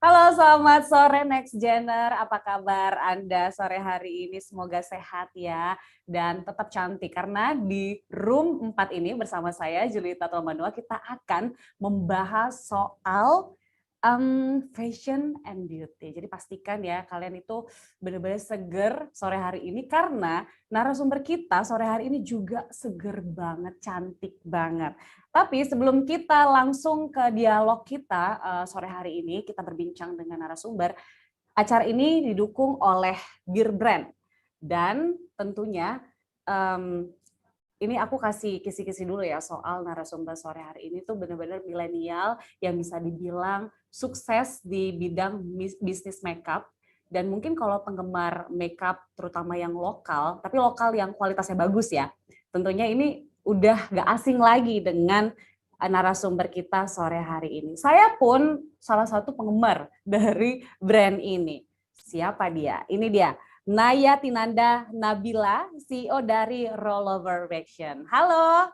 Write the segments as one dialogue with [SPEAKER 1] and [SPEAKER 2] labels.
[SPEAKER 1] Halo, selamat sore Next Gener. Apa kabar Anda sore hari ini? Semoga sehat ya dan tetap cantik. Karena di room 4 ini bersama saya Julita Tomanua kita akan membahas soal fashion and beauty. Jadi pastikan ya kalian itu benar-benar seger sore hari ini karena narasumber kita sore hari ini juga seger banget, cantik banget. Tapi sebelum kita langsung ke dialog kita sore hari ini, kita berbincang dengan narasumber. Acara ini didukung oleh Gear Brand dan tentunya ini aku kasih kisi-kisi dulu ya soal narasumber sore hari ini tuh benar-benar milenial yang bisa dibilang sukses di bidang bisnis makeup. Dan mungkin kalau penggemar makeup terutama yang lokal, tapi lokal yang kualitasnya bagus ya, tentunya ini udah gak asing lagi dengan narasumber kita sore hari ini. Saya pun salah satu penggemar dari brand ini. Siapa dia? Ini dia, Naya Tinanda Nabila, CEO dari Rollover Action. Halo,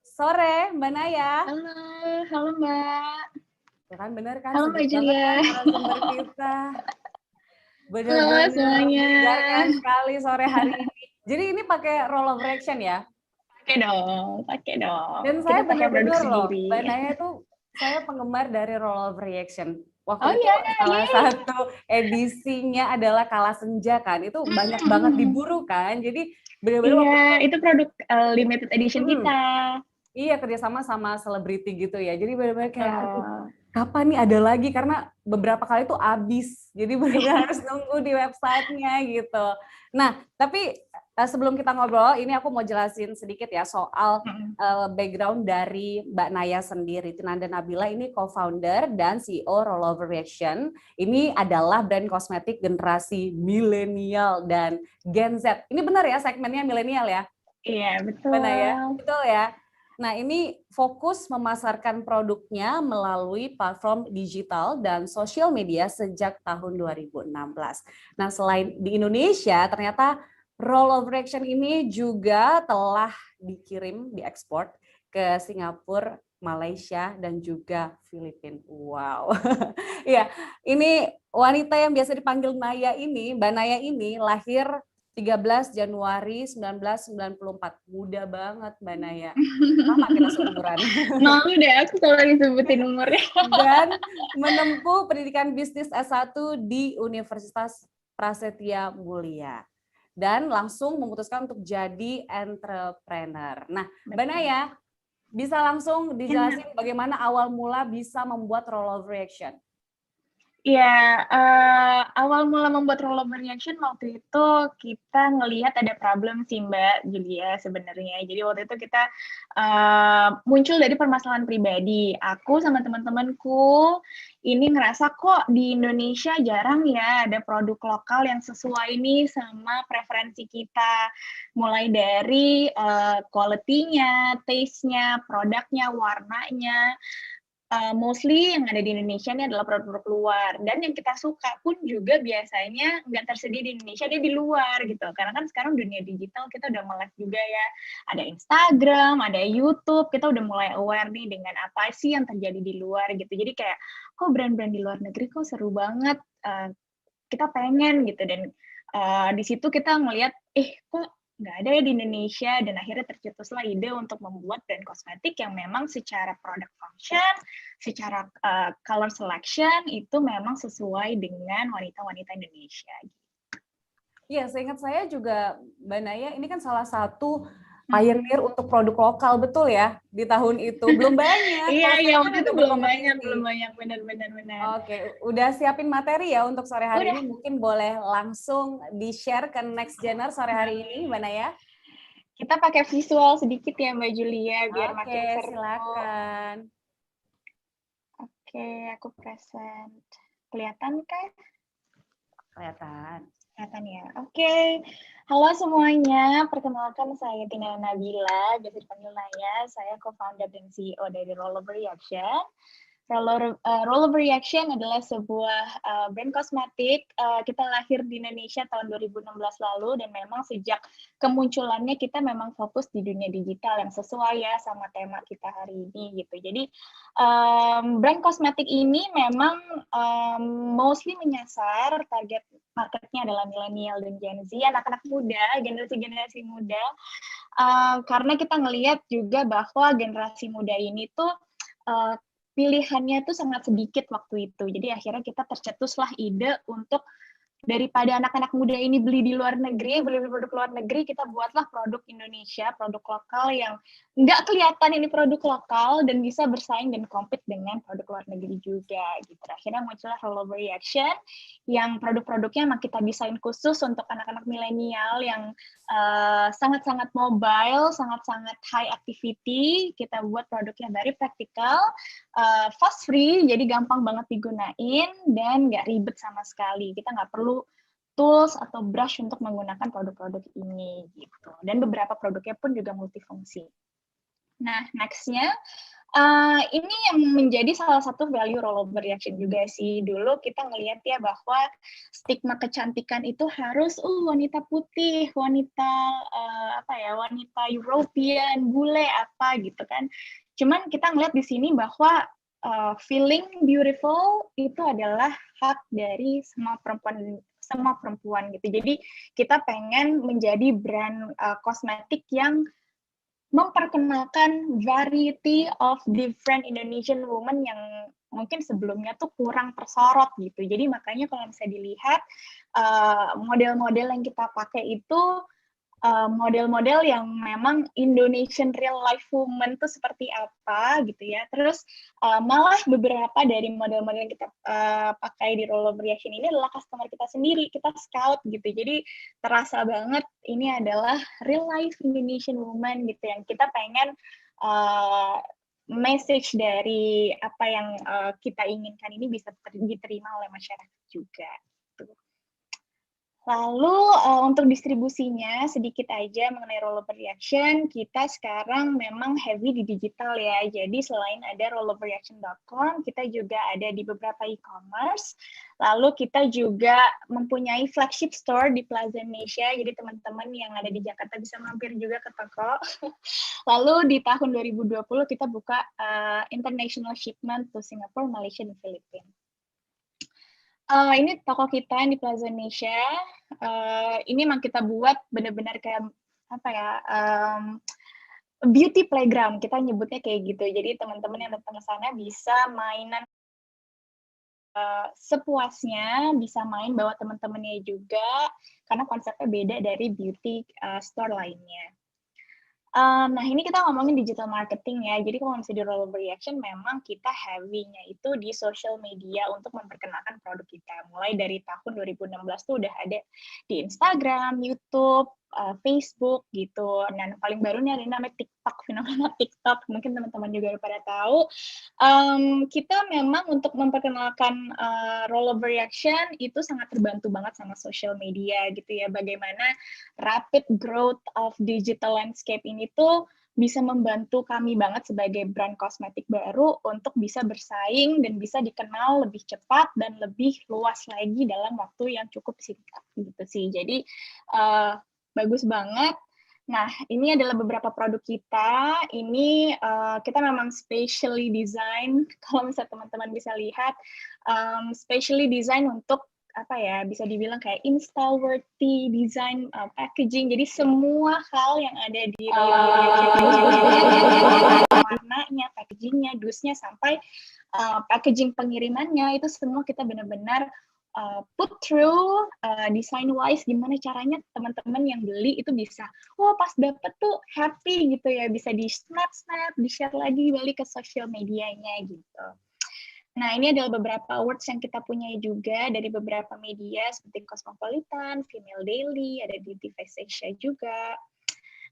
[SPEAKER 1] sore Mbak Naya.
[SPEAKER 2] Halo Mbak.
[SPEAKER 1] Tuh kan bener kan,
[SPEAKER 2] Halo
[SPEAKER 1] seger
[SPEAKER 2] Mbak
[SPEAKER 1] banget
[SPEAKER 2] Julia.
[SPEAKER 1] kan narasumber kita.
[SPEAKER 2] Halo
[SPEAKER 1] Bener-bener
[SPEAKER 2] semuanya.
[SPEAKER 1] menyegarkan sekali sore hari ini. Jadi ini pakai Rollover Action ya?
[SPEAKER 2] Pakai dong.
[SPEAKER 1] Dan
[SPEAKER 2] Kita
[SPEAKER 1] saya
[SPEAKER 2] pakai produk
[SPEAKER 1] bener-bener loh, Mbak
[SPEAKER 2] sendiri.
[SPEAKER 1] Naya itu saya penggemar dari Rollover Reaction.
[SPEAKER 2] Oh
[SPEAKER 1] Waktu itu
[SPEAKER 2] iya,
[SPEAKER 1] salah
[SPEAKER 2] iya.
[SPEAKER 1] satu edisinya adalah Kala Senja kan, itu banyak banget diburu kan. Jadi bener-bener
[SPEAKER 2] Iya,
[SPEAKER 1] waktu itu
[SPEAKER 2] itu produk limited edition kita.
[SPEAKER 1] iya kerjasama sama selebriti gitu ya. Jadi bener-bener kayak aduh
[SPEAKER 2] Betul.
[SPEAKER 1] kapan nih ada lagi karena beberapa kali tuh habis. Jadi bener-bener harus nunggu di websitenya gitu. Nah, tapi sebelum kita ngobrol, ini aku mau jelasin sedikit ya soal background dari Mbak Naya sendiri. Tinanda Nabila ini co-founder dan CEO Rollover Reaction. Ini adalah brand kosmetik generasi milenial dan Gen Z. Ini benar ya segmennya milenial ya?
[SPEAKER 2] Iya,
[SPEAKER 1] Mbak Naya?
[SPEAKER 2] betul.
[SPEAKER 1] Betul ya? Nah, ini fokus memasarkan produknya melalui platform digital dan sosial media sejak tahun 2016. Nah, selain di Indonesia, ternyata Rollover Action ini juga telah diekspor ke Singapura, Malaysia, dan juga Filipina. Wow. Iya, ini wanita yang biasa dipanggil Naya ini, Mbak Naya ini lahir 13 Januari 1994. Muda banget Mbak Naya. Sama kita seumuran.
[SPEAKER 2] Malu deh aku kalau disebutin umurnya.
[SPEAKER 1] Dan menempuh pendidikan bisnis S1 di Universitas Prasetya Mulia. Dan langsung memutuskan untuk jadi entrepreneur. Nah, Mbak Naya, bisa langsung dijelasin bagaimana awal mula bisa membuat Rollover Action?
[SPEAKER 2] Ya, awal mula membuat Rollover Reaction waktu itu kita ngelihat ada problem sih Mbak Julia sebenarnya. Jadi waktu itu kita muncul dari permasalahan pribadi. Aku sama teman-temanku ini ngerasa kok di Indonesia jarang ya ada produk lokal yang sesuai nih sama preferensi kita. Mulai dari quality-nya, taste-nya, produknya, warnanya. Mostly yang ada di Indonesia ini adalah produk-produk luar, dan yang kita suka pun juga biasanya nggak tersedia di Indonesia, dia di luar gitu. Karena kan sekarang dunia digital kita udah melek juga ya, ada Instagram, ada YouTube, kita udah mulai aware nih dengan apa sih yang terjadi di luar gitu. Jadi kayak kok brand-brand di luar negeri kok seru banget, kita pengen gitu. Dan di situ kita ngelihat kok nggak ada ya di Indonesia, dan akhirnya tercetuslah ide untuk membuat brand kosmetik yang memang secara product function, secara color selection itu memang sesuai dengan wanita-wanita Indonesia.
[SPEAKER 1] Iya, seingat saya juga Mbak Naya ini kan salah satu pioneer untuk produk lokal, betul ya, di tahun itu. Belum banyak.
[SPEAKER 2] Iya,
[SPEAKER 1] Kan
[SPEAKER 2] waktu itu
[SPEAKER 1] udah
[SPEAKER 2] belum banyak, benar.
[SPEAKER 1] Oke, udah siapin materi ya untuk sore hari
[SPEAKER 2] Udah.
[SPEAKER 1] ini. Mungkin boleh langsung di-share ke Next Gener sore hari ini, Mbak Naya.
[SPEAKER 2] Kita pakai visual sedikit ya Mbak Julia, biar
[SPEAKER 1] Oke,
[SPEAKER 2] makin seru.
[SPEAKER 1] silakan.
[SPEAKER 2] Oke, aku present. Kelihatan kan?
[SPEAKER 1] Kelihatan.
[SPEAKER 2] Kelihatan ya. Oke. Halo semuanya, perkenalkan saya Tina Nabila, biasa dipanggil Naya. Saya co-founder dan CEO dari Rollover Reaction. Rollover Reaction adalah sebuah brand kosmetik. Kita lahir di Indonesia tahun 2016 lalu, dan memang sejak kemunculannya kita memang fokus di dunia digital yang sesuai ya sama tema kita hari ini gitu. Jadi brand kosmetik ini memang mostly menyasar target marketnya adalah milenial dan Gen Z, anak-anak muda, generasi muda. Karena kita ngelihat juga bahwa generasi muda ini tuh pilihannya tuh sangat sedikit waktu itu. Jadi akhirnya kita tercetuslah ide untuk daripada anak-anak muda ini beli di luar negeri, beli produk luar negeri, kita buatlah produk Indonesia, produk lokal yang nggak kelihatan ini produk lokal dan bisa bersaing dan compete dengan produk luar negeri juga. Gitu. Akhirnya muncullah Rollover Reaction yang produk-produknya emang kita desain khusus untuk anak-anak milenial yang sangat-sangat mobile, sangat-sangat high activity. Kita buat produknya very practical, fast free, jadi gampang banget digunain dan nggak ribet sama sekali. Kita nggak perlu tools atau brush untuk menggunakan produk-produk ini gitu. Dan beberapa produknya pun juga multifungsi. Nah, next-nya ini yang menjadi salah satu value Rollover Reaction juga sih. Dulu kita ngelihat ya bahwa stigma kecantikan itu harus wanita putih, wanita wanita European, bule apa gitu kan. Cuman kita ngelihat di sini bahwa feeling beautiful itu adalah hak dari semua perempuan gitu. Jadi kita pengen menjadi brand kosmetik yang memperkenalkan variety of different Indonesian women yang mungkin sebelumnya tuh kurang tersorot gitu. Jadi makanya kalau misalnya dilihat model-model yang kita pakai itu model-model yang memang Indonesian real life woman tuh seperti apa gitu ya. Terus malah beberapa dari model-model yang kita pakai di Rollover Reaction ini adalah customer kita sendiri, kita scout gitu. Jadi terasa banget ini adalah real life Indonesian woman gitu yang kita pengen message dari apa yang kita inginkan ini bisa diterima oleh masyarakat juga. Lalu untuk distribusinya sedikit aja mengenai Rollover Reaction, kita sekarang memang heavy di digital ya. Jadi selain ada rolloverreaction.com, kita juga ada di beberapa e-commerce. Lalu kita juga mempunyai flagship store di Plaza Indonesia. Jadi teman-teman yang ada di Jakarta bisa mampir juga ke toko. Lalu di tahun 2020 kita buka international shipment to Singapore, Malaysia, dan Filipina. Ini toko kita yang di Plaza Indonesia. Ini memang kita buat benar-benar kayak apa ya, beauty playground, kita nyebutnya kayak gitu. Jadi teman-teman yang datang ke sana bisa mainan sepuasnya, bisa main bawa teman-temannya juga, karena konsepnya beda dari beauty store lainnya. Nah, ini kita ngomongin digital marketing ya. Jadi kalau misalnya di Rollover Reaction, memang kita heavy-nya itu di social media untuk memperkenalkan produk kita. Mulai dari tahun 2016 tuh udah ada di Instagram, YouTube, Facebook gitu. Dan paling baru nih ada namanya TikTok, fenomena TikTok. Mungkin teman-teman juga udah pada tahu. Kita memang untuk memperkenalkan Rollover Reaction itu sangat terbantu banget sama social media gitu ya. Bagaimana rapid growth of digital landscape ini tuh bisa membantu kami banget sebagai brand kosmetik baru untuk bisa bersaing dan bisa dikenal lebih cepat dan lebih luas lagi dalam waktu yang cukup singkat gitu sih. Jadi bagus banget. Nah, ini adalah beberapa produk kita. Ini kita memang specially design, kalau misalnya teman-teman bisa lihat, specially design untuk apa ya, bisa dibilang kayak insta-worthy design packaging. Jadi semua hal yang ada di warnanya, packagingnya, dusnya, sampai packaging pengirimannya, itu semua kita benar-benar put through design wise, gimana caranya teman-teman yang beli itu bisa, pas dapet tuh happy gitu ya, bisa di snap, di share lagi balik ke social medianya gitu. Nah, ini adalah beberapa awards yang kita punya juga dari beberapa media seperti Cosmopolitan, Female Daily, ada di Device Asia juga.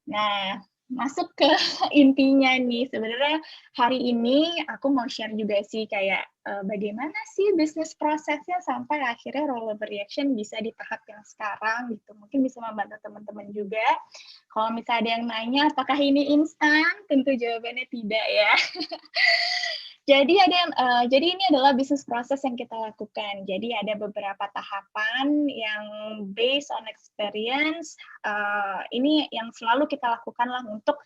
[SPEAKER 2] Nah, masuk ke intinya nih, sebenarnya hari ini aku mau share juga sih kayak bagaimana sih bisnis prosesnya sampai akhirnya Rollover Reaction bisa di tahap yang sekarang gitu. Mungkin bisa membantu teman-teman juga. Kalau misalnya ada yang nanya apakah ini instan, tentu jawabannya tidak ya. Jadi ini adalah bisnis proses yang kita lakukan. Jadi ada beberapa tahapan yang based on experience. Ini yang selalu kita lakukan lah untuk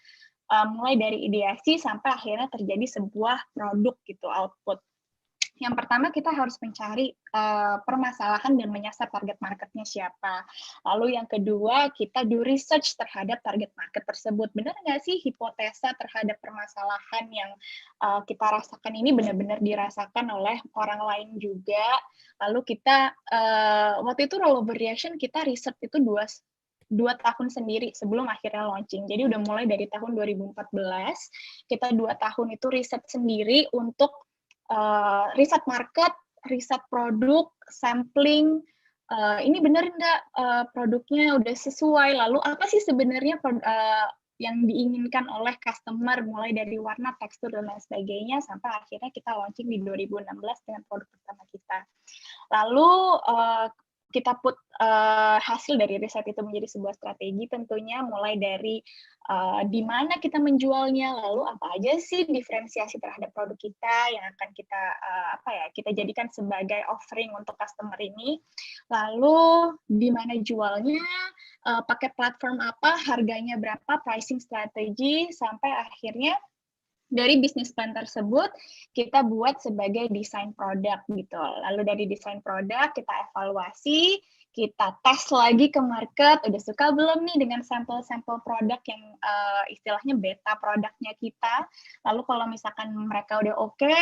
[SPEAKER 2] mulai dari ideasi sampai akhirnya terjadi sebuah produk gitu, output. Yang pertama kita harus mencari permasalahan dan menyasar target marketnya siapa. Lalu yang kedua kita do research terhadap target market tersebut. Benar nggak sih hipotesa terhadap permasalahan yang kita rasakan ini benar-benar dirasakan oleh orang lain juga. Lalu kita waktu itu rollover reaction kita riset itu dua tahun sendiri sebelum akhirnya launching. Jadi udah mulai dari tahun 2014 kita 2 tahun itu riset sendiri untuk riset market, riset produk, sampling, ini benar nggak produknya udah sesuai, lalu apa sih sebenarnya yang diinginkan oleh customer, mulai dari warna, tekstur, dan lain sebagainya, sampai akhirnya kita launching di 2016 dengan produk pertama kita. Lalu kita put hasil dari riset itu menjadi sebuah strategi tentunya, mulai dari di mana kita menjualnya, lalu apa aja sih diferensiasi terhadap produk kita yang akan kita jadikan sebagai offering untuk customer ini, lalu di mana jualnya, pakai platform apa, harganya berapa, pricing strategi, sampai akhirnya dari bisnis plan tersebut kita buat sebagai desain produk gitu. Lalu dari desain produk kita evaluasi, kita tes lagi ke market, udah suka belum nih dengan sampel-sampel produk yang istilahnya beta produknya kita. Lalu kalau misalkan mereka udah oke,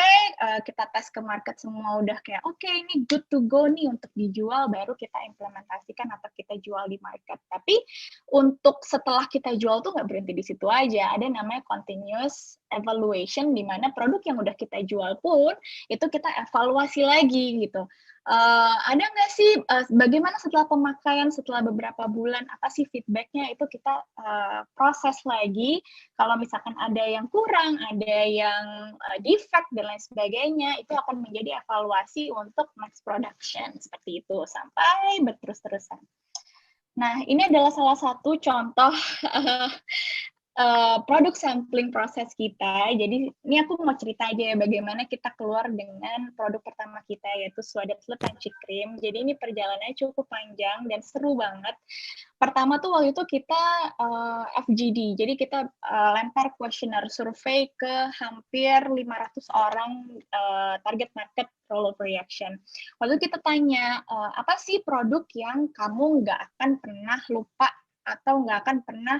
[SPEAKER 2] kita tes ke market semua udah kayak oke, ini good to go nih untuk dijual, baru kita implementasikan atau kita jual di market. Tapi untuk setelah kita jual tuh nggak berhenti di situ aja, ada namanya continuous evaluation, di mana produk yang udah kita jual pun itu kita evaluasi lagi gitu. Ada nggak sih bagaimana setelah pemakaian, setelah beberapa bulan, apa sih feedbacknya, itu kita proses lagi. Kalau misalkan ada yang kurang, ada yang defect dan lain sebagainya, itu akan menjadi evaluasi untuk mass production seperti itu sampai berterus-terusan. Nah, ini adalah salah satu contoh produk sampling proses kita. Jadi ini aku mau cerita aja ya bagaimana kita keluar dengan produk pertama kita, yaitu Swadat Fluid Panci Cream. Jadi ini perjalanannya cukup panjang dan seru banget. Pertama tuh waktu itu kita FGD, jadi kita lempar questionnaire survei ke hampir 500 orang target market rollover reaction. Lalu kita tanya, apa sih produk yang kamu nggak akan pernah lupa atau nggak akan pernah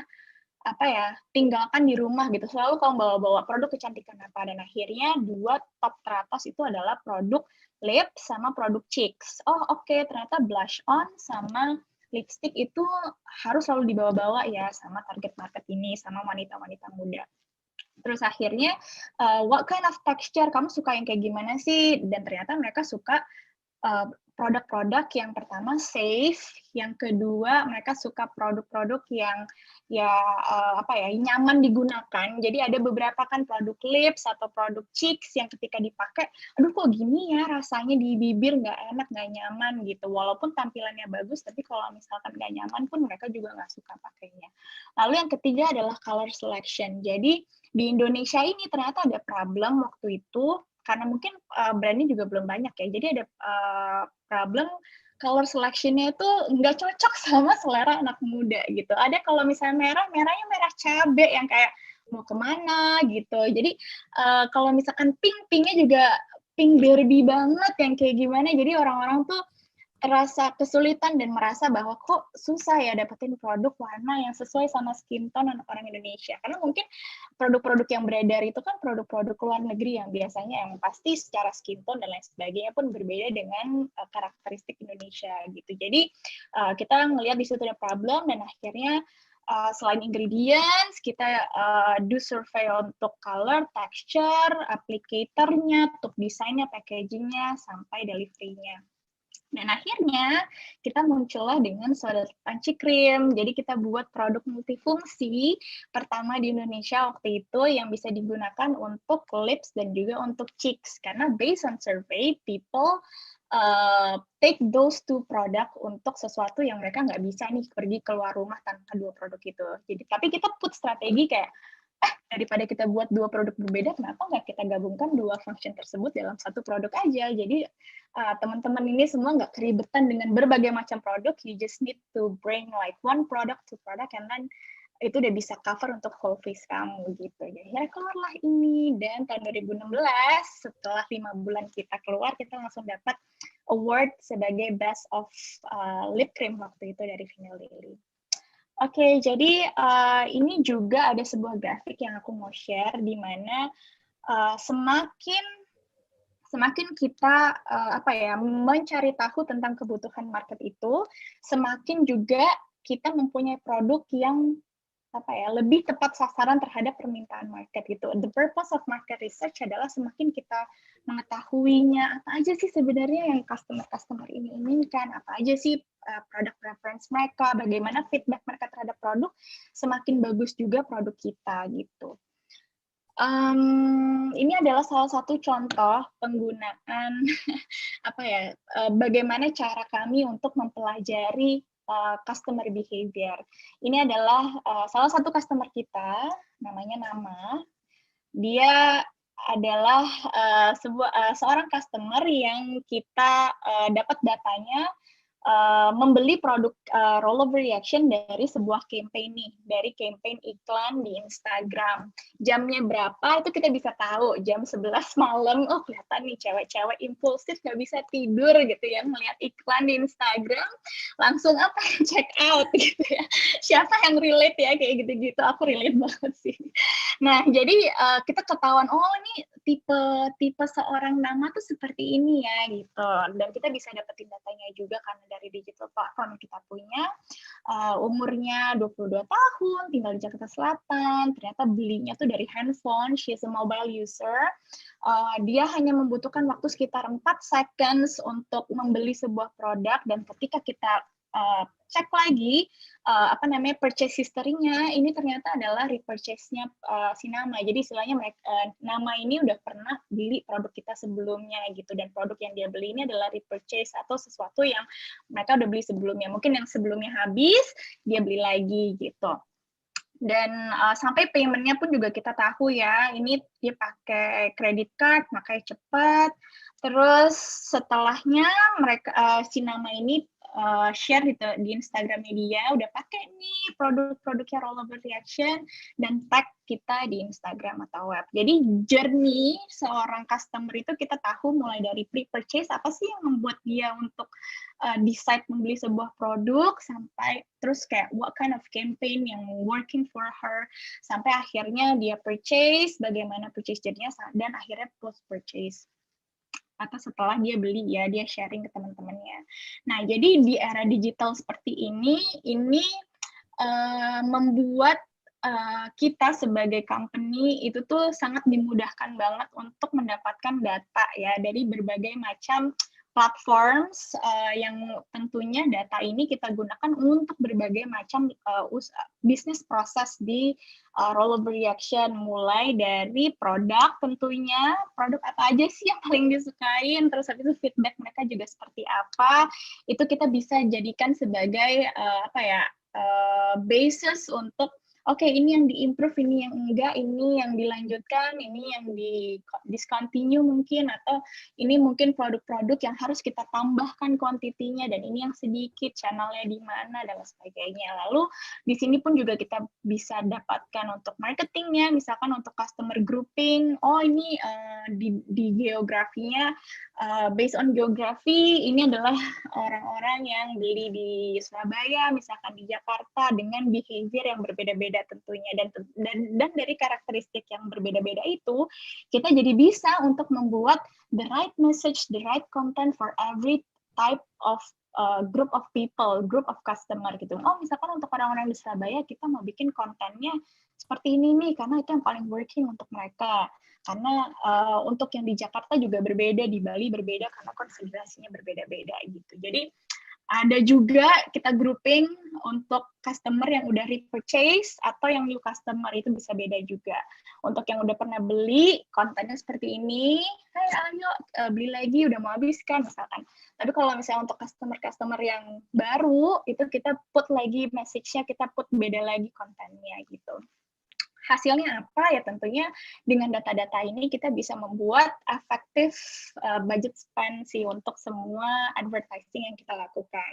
[SPEAKER 2] tinggalkan di rumah gitu, selalu kamu bawa-bawa produk kecantikan apa, dan akhirnya 2 top teratas itu adalah produk lip sama produk cheeks. Oh oke, ternyata blush on sama lipstick itu harus selalu dibawa-bawa ya sama target market ini, sama wanita-wanita muda. Terus akhirnya, what kind of texture, kamu suka yang kayak gimana sih? Dan ternyata mereka suka produk-produk yang pertama safe, yang kedua mereka suka produk-produk yang nyaman digunakan. Jadi ada beberapa kan produk lips atau produk cheeks yang ketika dipakai, aduh kok gini ya rasanya di bibir, nggak enak, nggak nyaman gitu. Walaupun tampilannya bagus, tapi kalau misalkan nggak nyaman pun mereka juga nggak suka pakainya. Lalu yang ketiga adalah color selection. Jadi di Indonesia ini ternyata ada problem waktu itu, karena mungkin brandnya juga belum banyak ya, jadi ada problem color selection-nya itu nggak cocok sama selera anak muda gitu. Ada kalau misalnya merahnya merah cabe yang kayak mau kemana gitu. Jadi kalau misalkan pinknya juga pink Barbie banget yang kayak gimana. Jadi orang-orang tuh terasa kesulitan dan merasa bahwa kok susah ya dapetin produk warna yang sesuai sama skin tone orang Indonesia. Karena mungkin produk-produk yang beredar itu kan produk-produk luar negeri yang biasanya yang pasti secara skin tone dan lain sebagainya pun berbeda dengan karakteristik Indonesia gitu. Jadi kita ngelihat di situ ada problem, dan akhirnya selain ingredients, kita do survey untuk color, texture, applicator-nya, untuk desainnya, packaging-nya, sampai delivery-nya. Dan akhirnya kita muncullah dengan Swadat Panci Cream. Jadi kita buat produk multifungsi pertama di Indonesia waktu itu yang bisa digunakan untuk lips dan juga untuk cheeks. Karena based on survey, people take those two product untuk sesuatu yang mereka nggak bisa nih pergi keluar rumah tanpa 2 produk itu. Jadi tapi kita put strategi kayak daripada kita buat dua produk berbeda, kenapa nggak kita gabungkan dua function tersebut dalam satu produk aja. Jadi teman-teman ini semua nggak keribetan dengan berbagai macam produk, you just need to bring like one product, two product, and then itu udah bisa cover untuk whole face kamu gitu. Jadi ya keluarlah ini, dan tahun 2016 setelah 5 bulan kita keluar, kita langsung dapat award sebagai best of lip cream waktu itu dari Vinyl Lily. Oke, jadi ini juga ada sebuah grafik yang aku mau share, di mana semakin kita mencari tahu tentang kebutuhan market itu, semakin juga kita mempunyai produk yang lebih tepat sasaran terhadap permintaan market gitu. The purpose of market research adalah semakin kita mengetahuinya, apa aja sih sebenarnya yang customer ini inginkan, apa aja sih produk preference mereka, bagaimana feedback mereka terhadap produk, semakin bagus juga produk kita gitu. Ini adalah salah satu contoh penggunaan bagaimana cara kami untuk mempelajari customer behavior. Ini adalah salah satu customer kita, namanya Nama. Dia adalah seorang customer yang kita dapat datanya membeli produk rollover reaction dari sebuah campaign nih, dari campaign iklan di Instagram. Jamnya berapa itu kita bisa tahu, jam 11 malam, oh kelihatan nih cewek-cewek impulsif nggak bisa tidur gitu ya, melihat iklan di Instagram, langsung check out gitu ya. Siapa yang relate ya kayak gitu-gitu, aku relate banget sih. Nah, jadi kita ketahuan, oh ini tipe seorang Nama tuh seperti ini ya gitu, dan kita bisa dapetin datanya juga karena dari digital platform kita punya. Umurnya 22 tahun, tinggal di Jakarta Selatan, ternyata belinya tuh dari handphone, she is a mobile user. Dia hanya membutuhkan waktu sekitar 4 seconds untuk membeli sebuah produk, dan ketika kita cek lagi purchase history-nya, ini ternyata adalah repurchase-nya si Nama. Jadi istilahnya Nama ini udah pernah beli produk kita sebelumnya gitu, dan produk yang dia beli ini adalah repurchase atau sesuatu yang mereka udah beli sebelumnya. Mungkin yang sebelumnya habis, dia beli lagi gitu. Dan sampai payment-nya pun juga kita tahu ya, ini dia pakai credit card, makanya cepat. Terus setelahnya si Nama ini share di Instagram media, udah pakai nih produk-produknya rollover reaction, dan tag kita di Instagram atau web. Jadi journey seorang customer itu kita tahu mulai dari pre-purchase, apa sih yang membuat dia untuk decide membeli sebuah produk, sampai terus kayak what kind of campaign yang working for her, sampai akhirnya dia purchase, bagaimana purchase journey-nya, dan akhirnya post purchase atau setelah dia beli ya, dia sharing ke teman-temannya. Nah, jadi di era digital seperti ini membuat kita sebagai company itu tuh sangat dimudahkan banget untuk mendapatkan data ya dari berbagai macam platforms yang tentunya data ini kita gunakan untuk berbagai macam bisnis proses di rollover reaction, mulai dari produk tentunya, produk apa aja sih yang paling disukain, terus habis itu feedback mereka juga seperti apa, itu kita bisa jadikan sebagai basis untuk oke, ini yang di-improve, ini yang enggak, ini yang dilanjutkan, ini yang di-discontinue mungkin, atau ini mungkin produk-produk yang harus kita tambahkan kuantitinya, dan ini yang sedikit, channelnya di mana, dan sebagainya. Lalu di sini pun juga kita bisa dapatkan untuk marketingnya, misalkan untuk customer grouping, oh ini di geografinya, based on geografi, ini adalah orang-orang yang beli di Surabaya, misalkan di Jakarta, dengan behavior yang berbeda-beda tentunya, dan dari karakteristik yang berbeda-beda itu, kita jadi bisa untuk membuat the right message, the right content for every type of group of people, group of customer gitu. Oh, misalkan untuk orang-orang di Surabaya, kita mau bikin kontennya seperti ini nih, karena itu yang paling working untuk mereka. Karena untuk yang di Jakarta juga berbeda, di Bali berbeda, karena konfigurasinya berbeda-beda gitu. Jadi ada juga kita grouping untuk customer yang udah repurchase atau yang new customer, itu bisa beda juga. Untuk yang udah pernah beli, kontennya seperti ini, hai ayo beli lagi, udah mau habis kan misalkan. Tapi kalau misalnya untuk customer-customer yang baru, itu kita put lagi message-nya, kita put beda lagi kontennya gitu. hasilnya apa? Ya tentunya dengan data-data ini kita bisa membuat efektif budget spend sih untuk semua advertising yang kita lakukan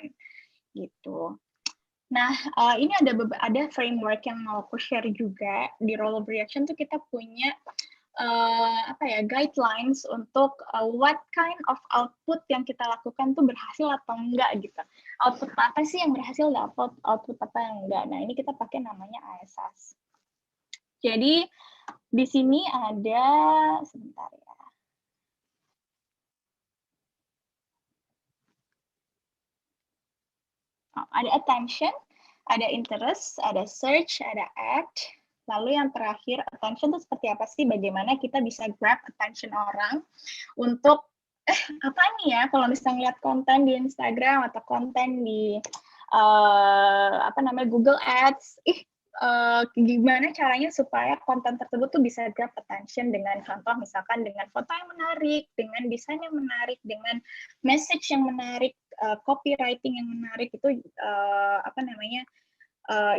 [SPEAKER 2] gitu. Nah, ini ada framework yang mau aku share juga. Di Rollover Reaction tuh kita punya guidelines untuk what kind of output yang kita lakukan tuh berhasil atau enggak gitu. Output apa sih yang berhasil, output apa yang enggak. Nah, ini kita pakai namanya ASAS. Jadi di sini ada, sebentar ya. Ada attention, ada interest, ada search, ada act. Lalu yang terakhir, attention itu seperti apa sih? Bagaimana kita bisa grab attention orang untuk apa nih ya? Kalau misalnya lihat konten di Instagram atau konten di Google Ads, gimana caranya supaya konten tersebut tuh bisa grab attention dengan contoh misalkan dengan foto yang menarik, dengan desain yang menarik, dengan message yang menarik, copywriting yang menarik itu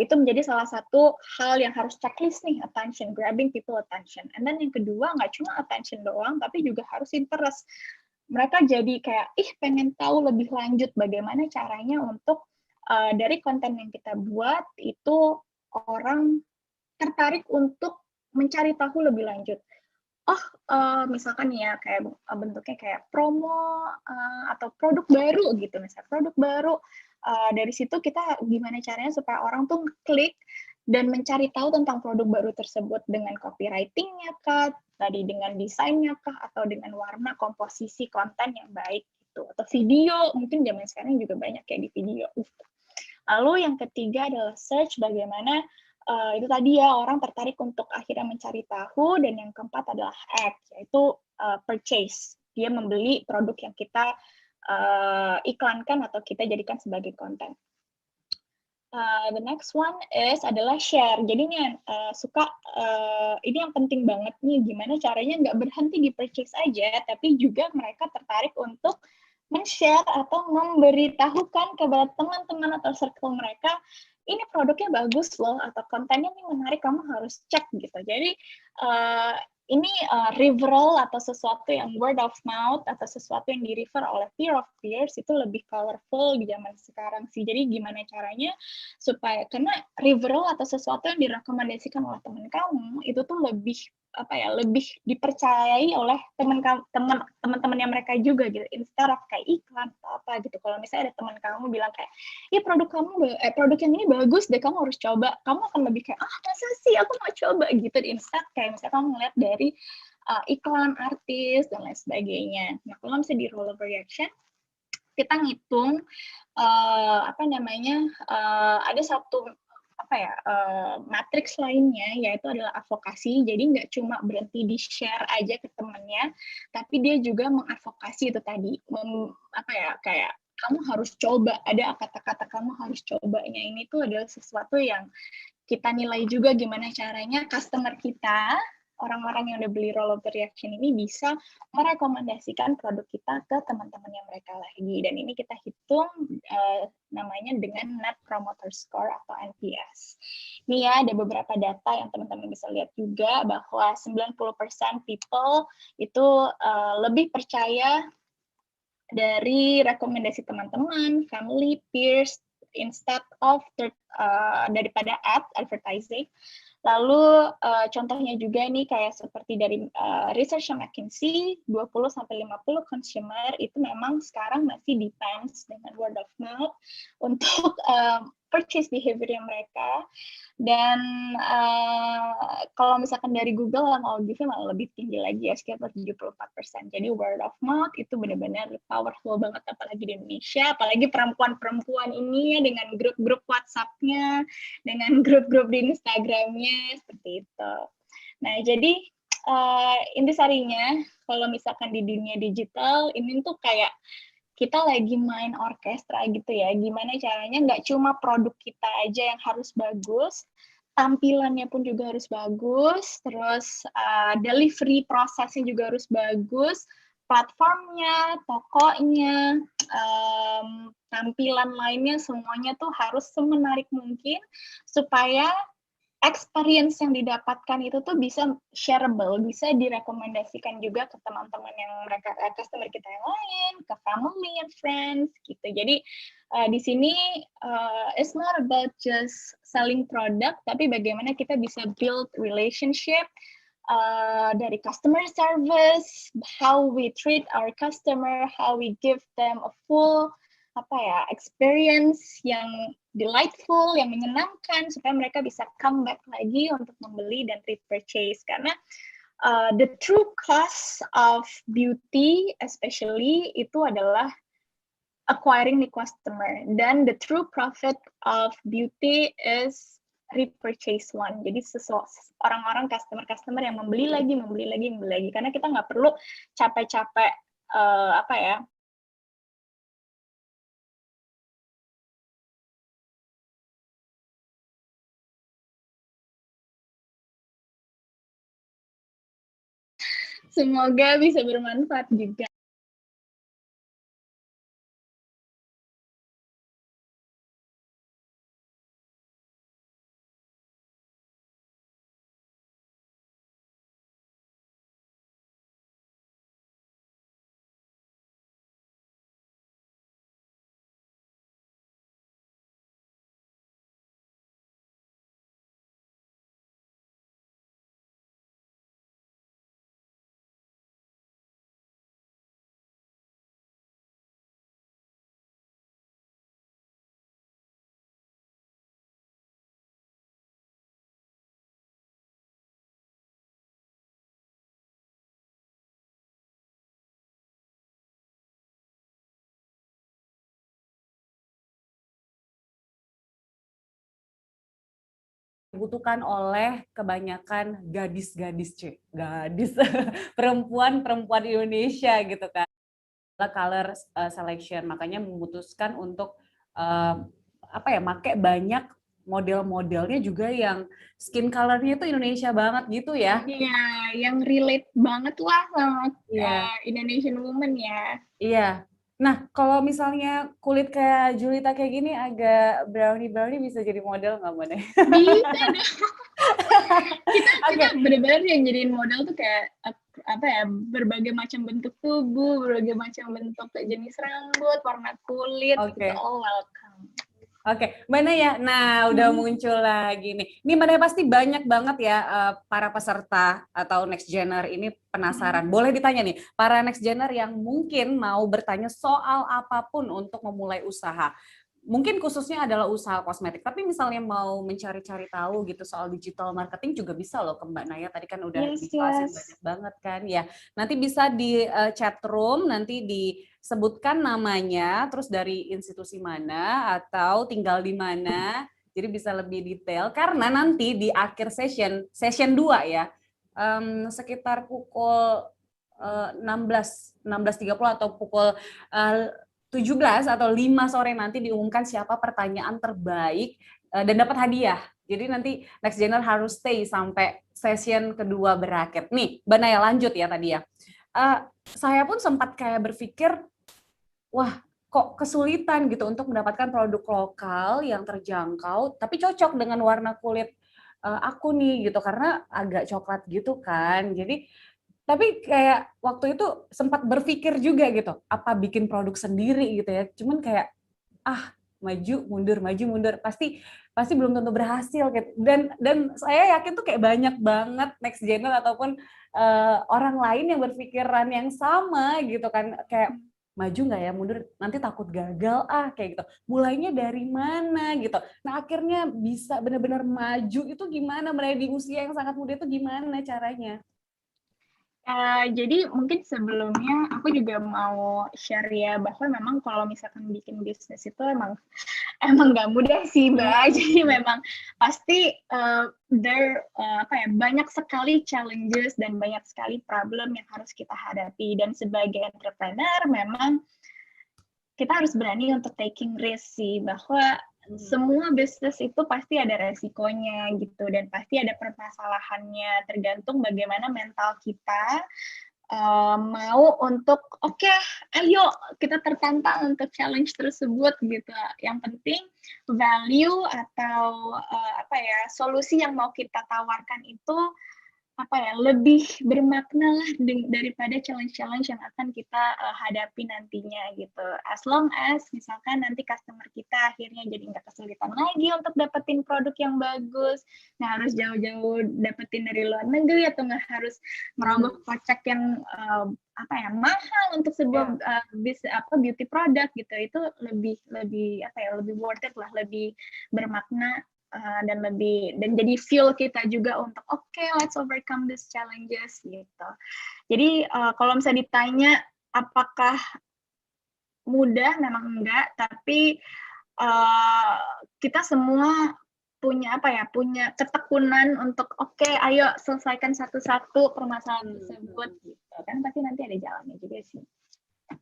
[SPEAKER 2] itu menjadi salah satu hal yang harus checklist nih, attention, grabbing people attention. And then yang kedua, nggak cuma attention doang, tapi juga harus interest. Mereka jadi kayak, pengen tahu lebih lanjut bagaimana caranya untuk dari konten yang kita buat, itu orang tertarik untuk mencari tahu lebih lanjut. Misalkan ya kayak bentuknya kayak promo atau produk baru gitu, misalnya produk baru. Dari situ kita gimana caranya supaya orang tuh klik dan mencari tahu tentang produk baru tersebut dengan copywriting-nya kah, tadi dengan desainnya kah, atau dengan warna, komposisi konten yang baik gitu. Atau video, mungkin zaman sekarang juga banyak kayak di video. Lalu yang ketiga adalah search, bagaimana itu tadi ya orang tertarik untuk akhirnya mencari tahu, dan yang keempat adalah act, yaitu purchase, dia membeli produk yang kita iklankan atau kita jadikan sebagai konten. The next one adalah share. Jadi ini ini yang penting banget nih, gimana caranya nggak berhenti di purchase aja, tapi juga mereka tertarik untuk men-share atau memberitahukan kepada teman-teman atau circle mereka, ini produknya bagus loh, atau kontennya ini menarik, kamu harus cek gitu. Jadi ini referral atau sesuatu yang word of mouth atau sesuatu yang di-refer oleh peer of peers itu lebih powerful di zaman sekarang sih. Jadi gimana caranya supaya, karena referral atau sesuatu yang direkomendasikan oleh teman kamu itu tuh lebih lebih dipercayai oleh teman-temannya mereka juga gitu, instead of kayak iklan atau apa gitu. Kalau misalnya ada teman kamu bilang kayak, produk yang ini bagus deh, kamu harus coba, kamu akan lebih kayak, masa sih aku mau coba gitu, instead kayak misalnya kamu ngeliat dari iklan artis dan lain sebagainya. Nah, kalau misalnya di Rollover Reaction kita ngitung ada satu matriks lainnya, yaitu adalah advokasi. Jadi nggak cuma berhenti di share aja ke temannya, tapi dia juga mengadvokasi itu tadi, kayak kamu harus coba, ada kata-kata kamu harus cobanya. Ini tuh adalah sesuatu yang kita nilai juga gimana caranya customer kita, orang-orang yang udah beli Rollover Reaction ini bisa merekomendasikan produk kita ke teman-temannya mereka lagi. Dan ini kita hitung namanya dengan Net Promoter Score atau NPS. Ini ya ada beberapa data yang teman-teman bisa lihat juga, bahwa 90% people itu lebih percaya dari rekomendasi teman-teman, family, peers, instead of daripada advertising. Lalu contohnya juga nih kayak seperti dari research McKinsey, 20-50 consumer itu memang sekarang masih depends dengan word of mouth untuk purchase behavior mereka. Dan kalau misalkan dari Google sama Ogilvy malah lebih tinggi lagi ya, sekitar 74%. Jadi word of mouth itu benar-benar powerful banget, apalagi di Indonesia, apalagi perempuan-perempuan ini ya, dengan grup-grup WhatsApp-nya, dengan grup-grup di Instagram-nya, seperti itu. Nah, jadi intisarinya kalau misalkan di dunia digital ini tuh kayak kita lagi main orkestra gitu ya, gimana caranya nggak cuma produk kita aja yang harus bagus, tampilannya pun juga harus bagus, terus delivery prosesnya juga harus bagus, platformnya, tokonya, tampilan lainnya semuanya tuh harus semenarik mungkin supaya experience yang didapatkan itu tuh bisa shareable, bisa direkomendasikan juga ke teman-teman yang mereka customer kita yang lain, ke family and friends gitu. Jadi di sini it's not about just selling product, tapi bagaimana kita bisa build relationship dari customer service, how we treat our customer, how we give them a full experience yang delightful, yang menyenangkan, supaya mereka bisa come back lagi untuk membeli dan repurchase. Karena the true cost of beauty, especially, itu adalah acquiring the customer. Dan the true profit of beauty is repurchase one. Jadi orang-orang customer yang membeli lagi. Karena kita nggak perlu capek-capek Semoga bisa bermanfaat juga.
[SPEAKER 1] Dibutuhkan oleh kebanyakan gadis perempuan Indonesia gitu kan, color selection, makanya memutuskan untuk pakai banyak model-modelnya juga yang skin colornya itu Indonesia banget gitu ya.
[SPEAKER 2] Iya, yang relate banget lah sama Indonesian woman ya.
[SPEAKER 1] Iya. Nah, kalau misalnya kulit kayak Julita kayak gini agak brownie bisa jadi model nggak, Mbak?
[SPEAKER 2] Bisa dong. kita benar-benar yang jadiin model tuh kayak berbagai macam bentuk tubuh, berbagai macam bentuk jenis rambut, warna kulit, gitu, all welcome.
[SPEAKER 1] Oke, Mbak Naya, nah udah muncul lagi nih. Ini Mbak Naya pasti banyak banget ya para peserta atau next gener ini penasaran. Boleh ditanya nih, para next gener yang mungkin mau bertanya soal apapun untuk memulai usaha. Mungkin khususnya adalah usaha kosmetik, tapi misalnya mau mencari-cari tahu gitu soal digital marketing juga bisa loh ke Mbak Naya. Tadi kan udah dijelasin banyak banget kan ya. Nanti bisa di chat room, nanti disebutkan namanya, terus dari institusi mana atau tinggal di mana. Jadi bisa lebih detail karena nanti di akhir session 2 ya, sekitar pukul 16.30 atau pukul 17 atau 5 sore nanti diumumkan siapa pertanyaan terbaik dan dapat hadiah. Jadi nanti next gener harus stay sampai session kedua berakhir. Nih, Mbak Naya lanjut ya tadi ya. Saya pun sempat kayak berpikir, wah kok kesulitan gitu untuk mendapatkan produk lokal yang terjangkau, tapi cocok dengan warna kulit aku nih gitu, karena agak coklat gitu kan. Jadi tapi kayak waktu itu sempat berpikir juga gitu, apa bikin produk sendiri gitu ya. Cuman kayak maju mundur, pasti belum tentu berhasil gitu. Dan saya yakin tuh kayak banyak banget next gener ataupun orang lain yang berpikiran yang sama gitu kan, kayak maju nggak ya, mundur nanti takut gagal kayak gitu. Mulainya dari mana gitu. Nah akhirnya bisa benar-benar maju itu gimana, mulai di usia yang sangat muda itu gimana caranya?
[SPEAKER 2] Jadi mungkin sebelumnya aku juga mau share ya, bahwa memang kalau misalkan bikin bisnis itu emang nggak mudah sih, Mbak. Jadi memang pasti banyak sekali challenges dan banyak sekali problem yang harus kita hadapi. Dan sebagai entrepreneur memang kita harus berani untuk taking risk sih, bahwa semua bisnis itu pasti ada resikonya gitu, dan pasti ada permasalahannya, tergantung bagaimana mental kita mau untuk oke, ayo kita tertantang untuk challenge tersebut gitu. Yang penting value atau apa ya, solusi yang mau kita tawarkan itu apa ya, lebih bermakna lah daripada challenge-challenge yang akan kita hadapi nantinya gitu. As long as misalkan nanti customer kita akhirnya jadi nggak kesulitan lagi untuk dapetin produk yang bagus, nggak harus jauh-jauh dapetin dari luar negeri atau nggak harus merogoh kocek yang apa ya, mahal untuk sebuah beauty product gitu. Itu lebih apa ya, lebih worth it lah, lebih bermakna. Dan jadi feel kita juga untuk let's overcome these challenges gitu. Jadi kalau misalnya ditanya apakah mudah, memang enggak, tapi kita semua punya punya ketekunan untuk ayo selesaikan satu-satu permasalahan tersebut gitu. Kan pasti nanti ada jalannya juga sih.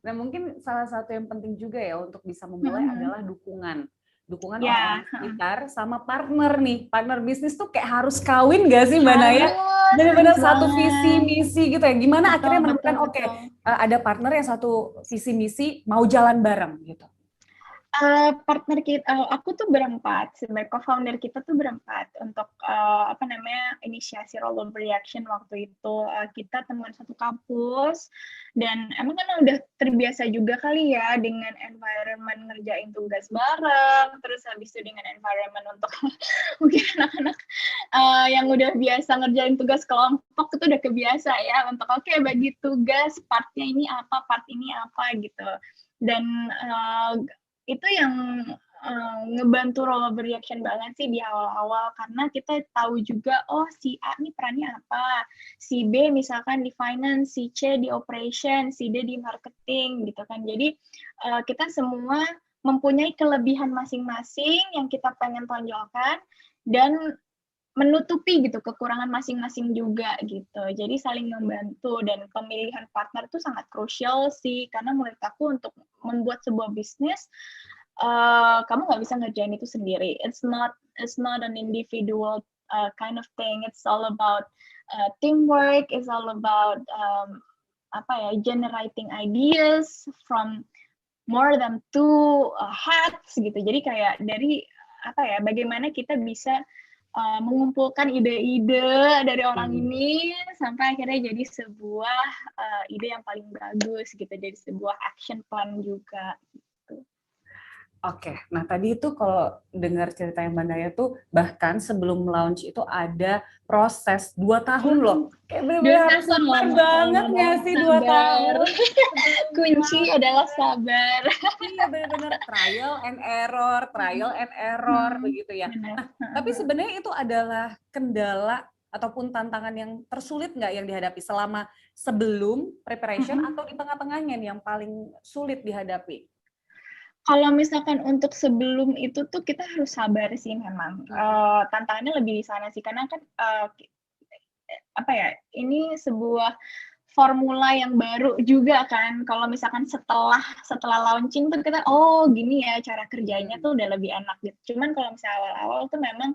[SPEAKER 1] Nah, mungkin salah satu yang penting juga ya untuk bisa memulai adalah dukungan orang sekitar sama partner nih. Partner bisnis tuh kayak harus kawin gak sih Mbak Naya? Benar-benar satu visi misi gitu ya. Gimana akhirnya menemukan ada partner yang satu visi misi mau jalan bareng gitu.
[SPEAKER 2] Partner kita, aku tuh berempat, sebagai co-founder kita tuh berempat untuk inisiasi Rollover Reaction waktu itu. Kita teman satu kampus dan emang kan udah terbiasa juga kali ya dengan environment ngerjain tugas bareng, terus habis itu dengan environment untuk mungkin anak-anak yang udah biasa ngerjain tugas kelompok itu udah kebiasa ya untuk bagi tugas, partnya ini apa, part ini apa gitu. Dan itu yang ngebantu Rollover Reaction banget sih di awal-awal, karena kita tahu juga si A nih perannya apa, si B misalkan di finance, si C di operation, si D di marketing gitu kan. Jadi kita semua mempunyai kelebihan masing-masing yang kita pengen tonjolkan dan menutupi gitu kekurangan masing-masing juga gitu. Jadi saling membantu, dan pemilihan partner itu sangat krusial sih, karena menurut aku untuk membuat sebuah bisnis kamu nggak bisa ngerjain itu sendiri. It's not an individual kind of thing. It's all about teamwork. It's all about generating ideas from more than two hats gitu. Jadi kayak dari bagaimana kita bisa mengumpulkan ide-ide dari orang ini sampai akhirnya jadi sebuah ide yang paling bagus gitu, jadi sebuah action plan juga gitu.
[SPEAKER 1] Oke, nah tadi itu kalau dengar ceritanya Mbak Naya tuh bahkan sebelum launch itu ada proses 2 tahun loh. Kayak benar-benar harus sabar banget nggak sih 2 tahun?
[SPEAKER 2] Kunci adalah sabar.
[SPEAKER 1] Iya, benar-benar trial and error begitu ya. Nah, tapi sebenarnya itu adalah kendala ataupun tantangan yang tersulit nggak yang dihadapi selama sebelum preparation atau di tengah-tengahnya nih yang paling sulit dihadapi?
[SPEAKER 2] Kalau misalkan untuk sebelum itu tuh kita harus sabar sih memang. Tantangannya lebih di sana sih, karena kan ini sebuah formula yang baru juga kan. Kalau misalkan setelah launching tuh kita gini ya cara kerjanya tuh udah lebih enak gitu. Cuman kalau misalnya awal-awal tuh memang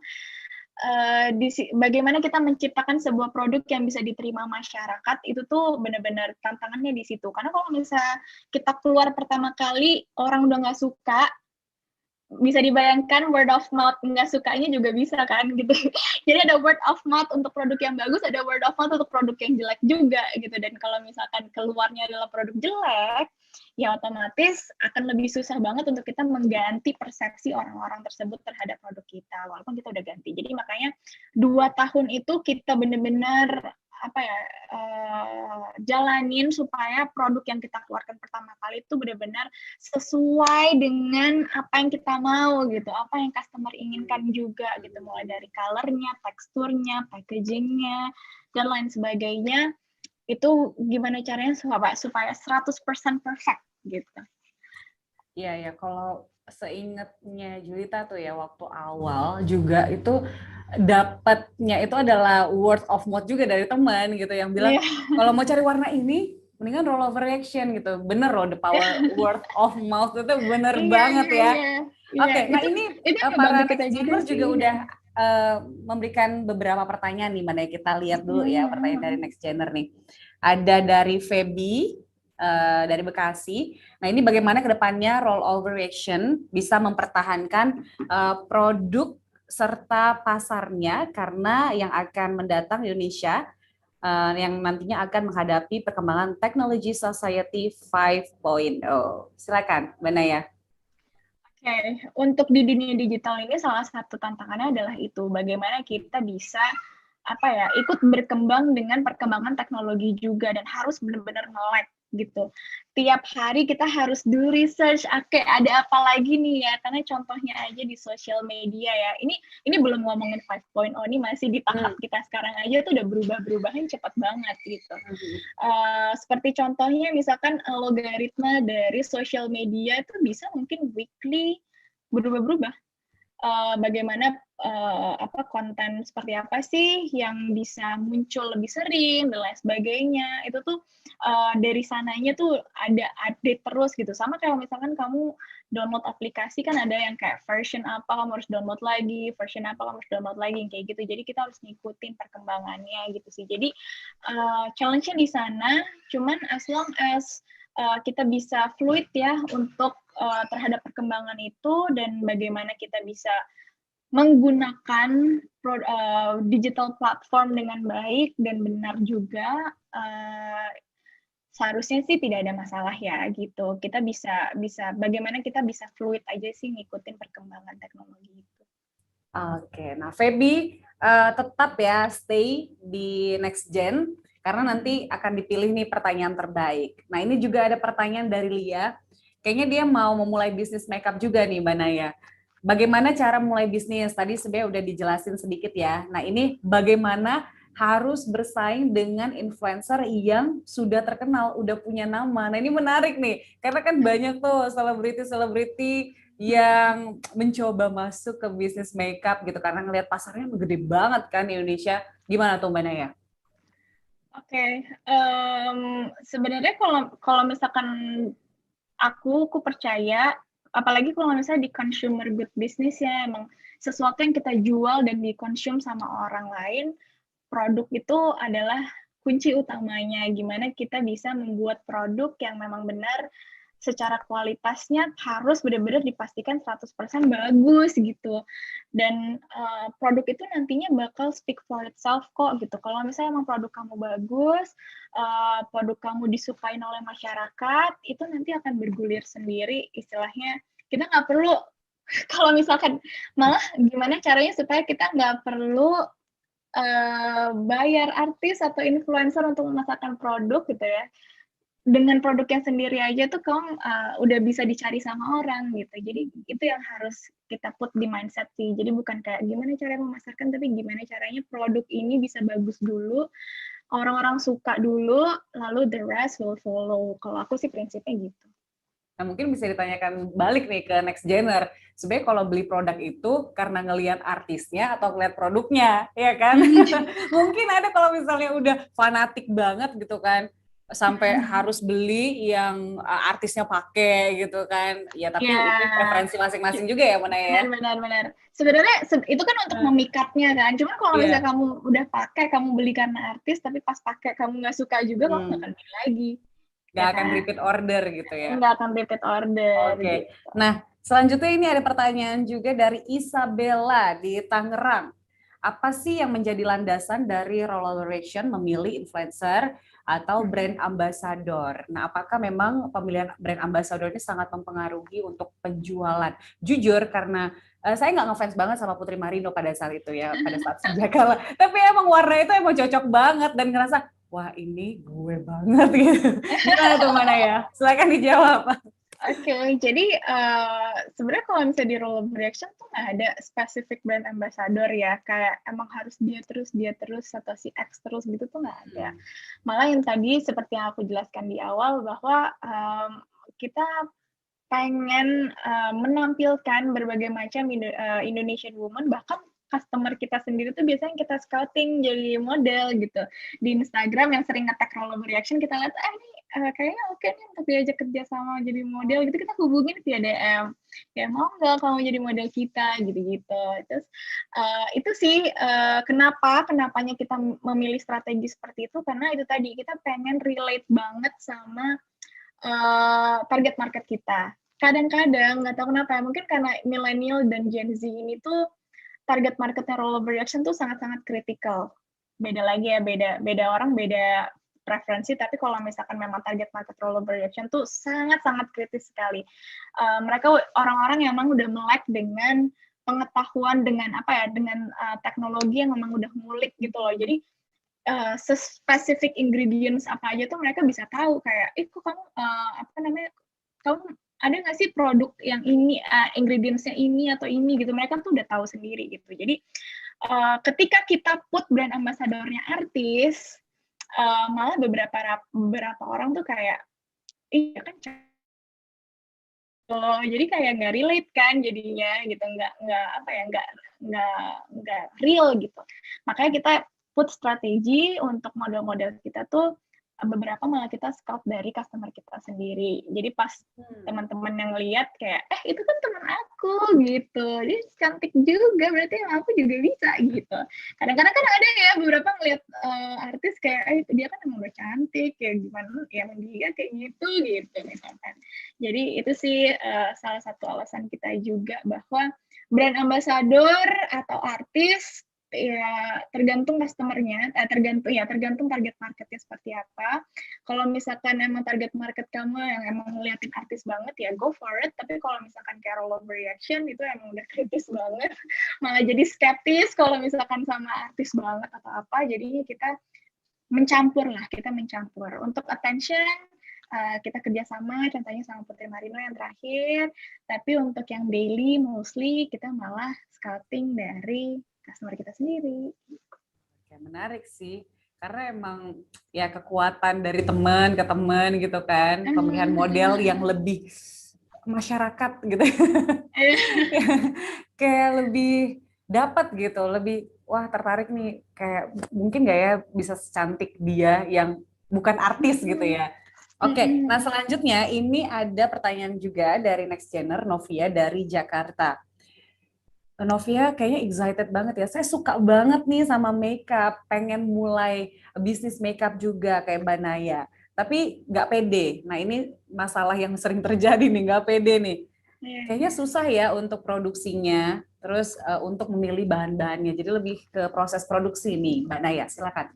[SPEAKER 2] bagaimana kita menciptakan sebuah produk yang bisa diterima masyarakat, itu tuh benar-benar tantangannya di situ. Karena kalau misalnya kita keluar pertama kali orang udah nggak suka, bisa dibayangkan word of mouth nggak sukanya juga bisa kan gitu. Jadi ada word of mouth untuk produk yang bagus, ada word of mouth untuk produk yang jelek juga gitu. Dan kalau misalkan keluarnya adalah produk jelek, ya otomatis akan lebih susah banget untuk kita mengganti persepsi orang-orang tersebut terhadap produk kita, walaupun kita udah ganti. Jadi makanya 2 tahun itu kita benar-benar jalanin supaya produk yang kita keluarkan pertama kali itu benar-benar sesuai dengan apa yang kita mau gitu, apa yang customer inginkan juga gitu, mulai dari color-nya, teksturnya, packaging-nya, dan lain sebagainya. Itu gimana caranya supaya 100% perfect gitu.
[SPEAKER 1] Iya ya, kalau seingatnya Julita tuh ya waktu awal juga itu dapatnya itu adalah word of mouth juga dari teman gitu yang bilang kalau mau cari warna ini mendingan Rollover Reaction gitu. Bener loh, the power word of mouth itu bener banget ya. Oke, nah ini para nextgeners juga udah memberikan beberapa pertanyaan nih, mana kita lihat dulu ya pertanyaan dari nextgener nih. ada dari Feby dari Bekasi. Nah, ini bagaimana ke depannya Rollover Reaction bisa mempertahankan produk serta pasarnya, karena yang akan mendatang di Indonesia yang nantinya akan menghadapi perkembangan teknologi society 5.0. Silakan, Mbak Naya.
[SPEAKER 2] Oke, untuk di dunia digital ini salah satu tantangannya adalah itu, bagaimana kita bisa ikut berkembang dengan perkembangan teknologi juga, dan harus benar-benar melek gitu. Tiap hari kita harus do research, ada apa lagi nih ya, karena contohnya aja di sosial media ya, ini belum ngomongin 5.0, ini masih di tahap kita sekarang aja tuh udah berubah-berubahnya cepat banget gitu. Seperti contohnya misalkan logaritma dari sosial media itu bisa mungkin weekly berubah-berubah. Bagaimana konten seperti apa sih yang bisa muncul lebih sering dan lain sebagainya, itu tuh dari sananya tuh ada update terus gitu. Sama kayak misalkan kamu download aplikasi, kan ada yang kayak version apa kamu harus download lagi, version apa kamu harus download lagi, kayak gitu. Jadi kita harus ngikutin perkembangannya gitu sih. Jadi challenge-nya di sana, cuman as long as kita bisa fluid ya untuk terhadap perkembangan itu, dan bagaimana kita bisa menggunakan digital platform dengan baik dan benar juga, seharusnya sih tidak ada masalah ya gitu. Kita bisa bagaimana kita bisa fluid aja sih ngikutin perkembangan teknologi itu.
[SPEAKER 1] Oke, nah Feby tetap ya stay di Next Gen, karena nanti akan dipilih nih pertanyaan terbaik. Nah, ini juga ada pertanyaan dari Lia. Kayaknya dia mau memulai bisnis makeup juga nih, Mbak Naya. Bagaimana cara mulai bisnis? Tadi sebenarnya udah dijelasin sedikit ya. Nah, ini bagaimana harus bersaing dengan influencer yang sudah terkenal, udah punya nama. Nah, ini menarik nih, karena kan banyak tuh selebriti-selebriti yang mencoba masuk ke bisnis makeup gitu, karena ngelihat pasarnya gede banget kan di Indonesia. Gimana tuh Mbak Naya?
[SPEAKER 2] Oke, sebenarnya kalau misalkan aku percaya, apalagi kalau misalnya di consumer good business ya, emang sesuatu yang kita jual dan dikonsum sama orang lain, produk itu adalah kunci utamanya. Gimana kita bisa membuat produk yang memang benar secara kualitasnya harus benar-benar dipastikan 100% bagus gitu. Dan produk itu nantinya bakal speak for itself kok gitu. Kalau misalnya emang produk kamu bagus, produk kamu disukain oleh masyarakat, itu nanti akan bergulir sendiri istilahnya. Kita nggak perlu, kalau misalkan malah gimana caranya supaya kita nggak perlu bayar artis atau influencer untuk memasarkan produk gitu ya. Dengan produk yang sendiri aja tuh kamu udah bisa dicari sama orang gitu. Jadi itu yang harus kita put di mindset sih. Jadi bukan kayak gimana cara memasarkan, tapi gimana caranya produk ini bisa bagus dulu, orang-orang suka dulu, lalu the rest will follow. Kalau aku sih prinsipnya gitu.
[SPEAKER 1] Nah, mungkin bisa ditanyakan balik nih ke Next Gener. Sebenarnya kalau beli produk itu karena ngelihat artisnya atau ngelihat produknya, ya kan? Mungkin ada kalau misalnya udah fanatik banget gitu kan, sampai harus beli yang artisnya pakai gitu kan. Ya, tapi itu preferensi masing-masing juga ya, Mona ya.
[SPEAKER 2] Benar. Sebenarnya itu kan untuk memikatnya kan. Cuman kalau misalnya kamu udah pakai, kamu beli karena artis, tapi pas pakai kamu nggak suka juga, kamu nggak akan beli lagi.
[SPEAKER 1] Nggak akan repeat order gitu ya.
[SPEAKER 2] Nggak akan repeat order.
[SPEAKER 1] Oke. Gitu. Nah, selanjutnya ini ada pertanyaan juga dari Isabella di Tangerang. Apa sih yang menjadi landasan dari Rollover Reaction memilih influencer atau brand ambassador? Nah, apakah memang pemilihan brand ambassador ini sangat mempengaruhi untuk penjualan? Jujur, karena saya nggak ngefans banget sama Putri Marino pada saat itu ya, pada saat Senjakala. Tapi emang warna itu emang cocok banget dan ngerasa, wah ini gue banget gitu. Gimana tuh Mana ya? Silakan dijawab.
[SPEAKER 2] Oke, jadi sebenarnya kalau misalnya di Rollover Reaction tuh nggak ada spesifik brand ambassador ya, kayak emang harus dia terus atau si X terus gitu tuh nggak ada. Malah yang tadi seperti yang aku jelaskan di awal bahwa kita pengen menampilkan berbagai macam Indonesian woman, bahkan customer kita sendiri tuh biasanya kita scouting jadi model gitu di Instagram yang sering nge-tag Rollover Reaction, kita lihat ini kayaknya oke nih untuk diajak kerja sama jadi model gitu, kita hubungin via DM, ya mau nggak kamu jadi model kita gitu-gitu. Terus itu sih kenapanya kita memilih strategi seperti itu, karena itu tadi kita pengen relate banget sama target market kita. Kadang-kadang nggak tahu kenapa, mungkin karena milenial dan Gen Z ini tuh target marketnya Rollover Reaction tuh sangat-sangat kritikal. Beda lagi ya, beda orang beda preferensi, tapi kalau misalkan memang target market Rollover Reaction tuh sangat-sangat kritis sekali. Mereka orang-orang yang memang udah melek dengan pengetahuan, dengan apa ya, dengan teknologi yang memang udah ngulik gitu loh. Jadi spesifik ingredients apa aja tuh mereka bisa tahu, kayak kok kamu apa namanya, kamu ada nggak sih produk yang ini ingredientsnya ini atau ini gitu, mereka tuh udah tahu sendiri gitu. Jadi ketika kita put brand ambassador-nya artis, malah beberapa orang tuh kayak iya kan, jadi kayak nggak relate kan jadinya gitu, nggak apa ya, nggak real gitu. Makanya kita put strategi untuk model-model kita tuh beberapa malah kita scout dari customer kita sendiri. Jadi pas teman-teman yang lihat kayak itu kan teman aku gitu, dia cantik juga, berarti yang aku juga bisa gitu. Kadang-kadang kan ada ya beberapa ngeliat artis kayak dia kan emang udah cantik, kayak gimana ya emang dia kayak gitu misalkan. Jadi itu sih salah satu alasan kita juga bahwa brand ambassador atau artis ya tergantung customer-nya, tergantung target marketnya seperti apa. Kalau misalkan emang target market kamu yang emang ngeliatin artis banget, ya go for it. Tapi kalau misalkan kayak Rollover Reaction itu emang udah kritis banget, malah jadi skeptis kalau misalkan sama artis banget atau apa. Jadinya kita mencampur. Untuk attention kita kerjasama, contohnya sama Putri Marino yang terakhir. Tapi untuk yang daily, mostly kita malah scouting dari customer kita sendiri.
[SPEAKER 1] Oke, menarik sih. Karena emang ya kekuatan dari teman ke teman gitu kan, pemilihan model yang lebih masyarakat gitu. Kayak lebih dapat gitu, lebih wah tertarik nih, kayak mungkin nggak ya bisa secantik dia yang bukan artis gitu ya. Oke, nah selanjutnya ini ada pertanyaan juga dari Next Gener, Novia dari Jakarta. Novia kayaknya excited banget ya. Saya suka banget nih sama makeup, pengen mulai bisnis makeup juga kayak Mbak Naya. Tapi nggak pede. Nah ini masalah yang sering terjadi nih, nggak pede nih. Kayaknya susah ya untuk produksinya, terus untuk memilih bahan-bahannya. Jadi lebih ke proses produksi nih, Mbak Naya. Silakan.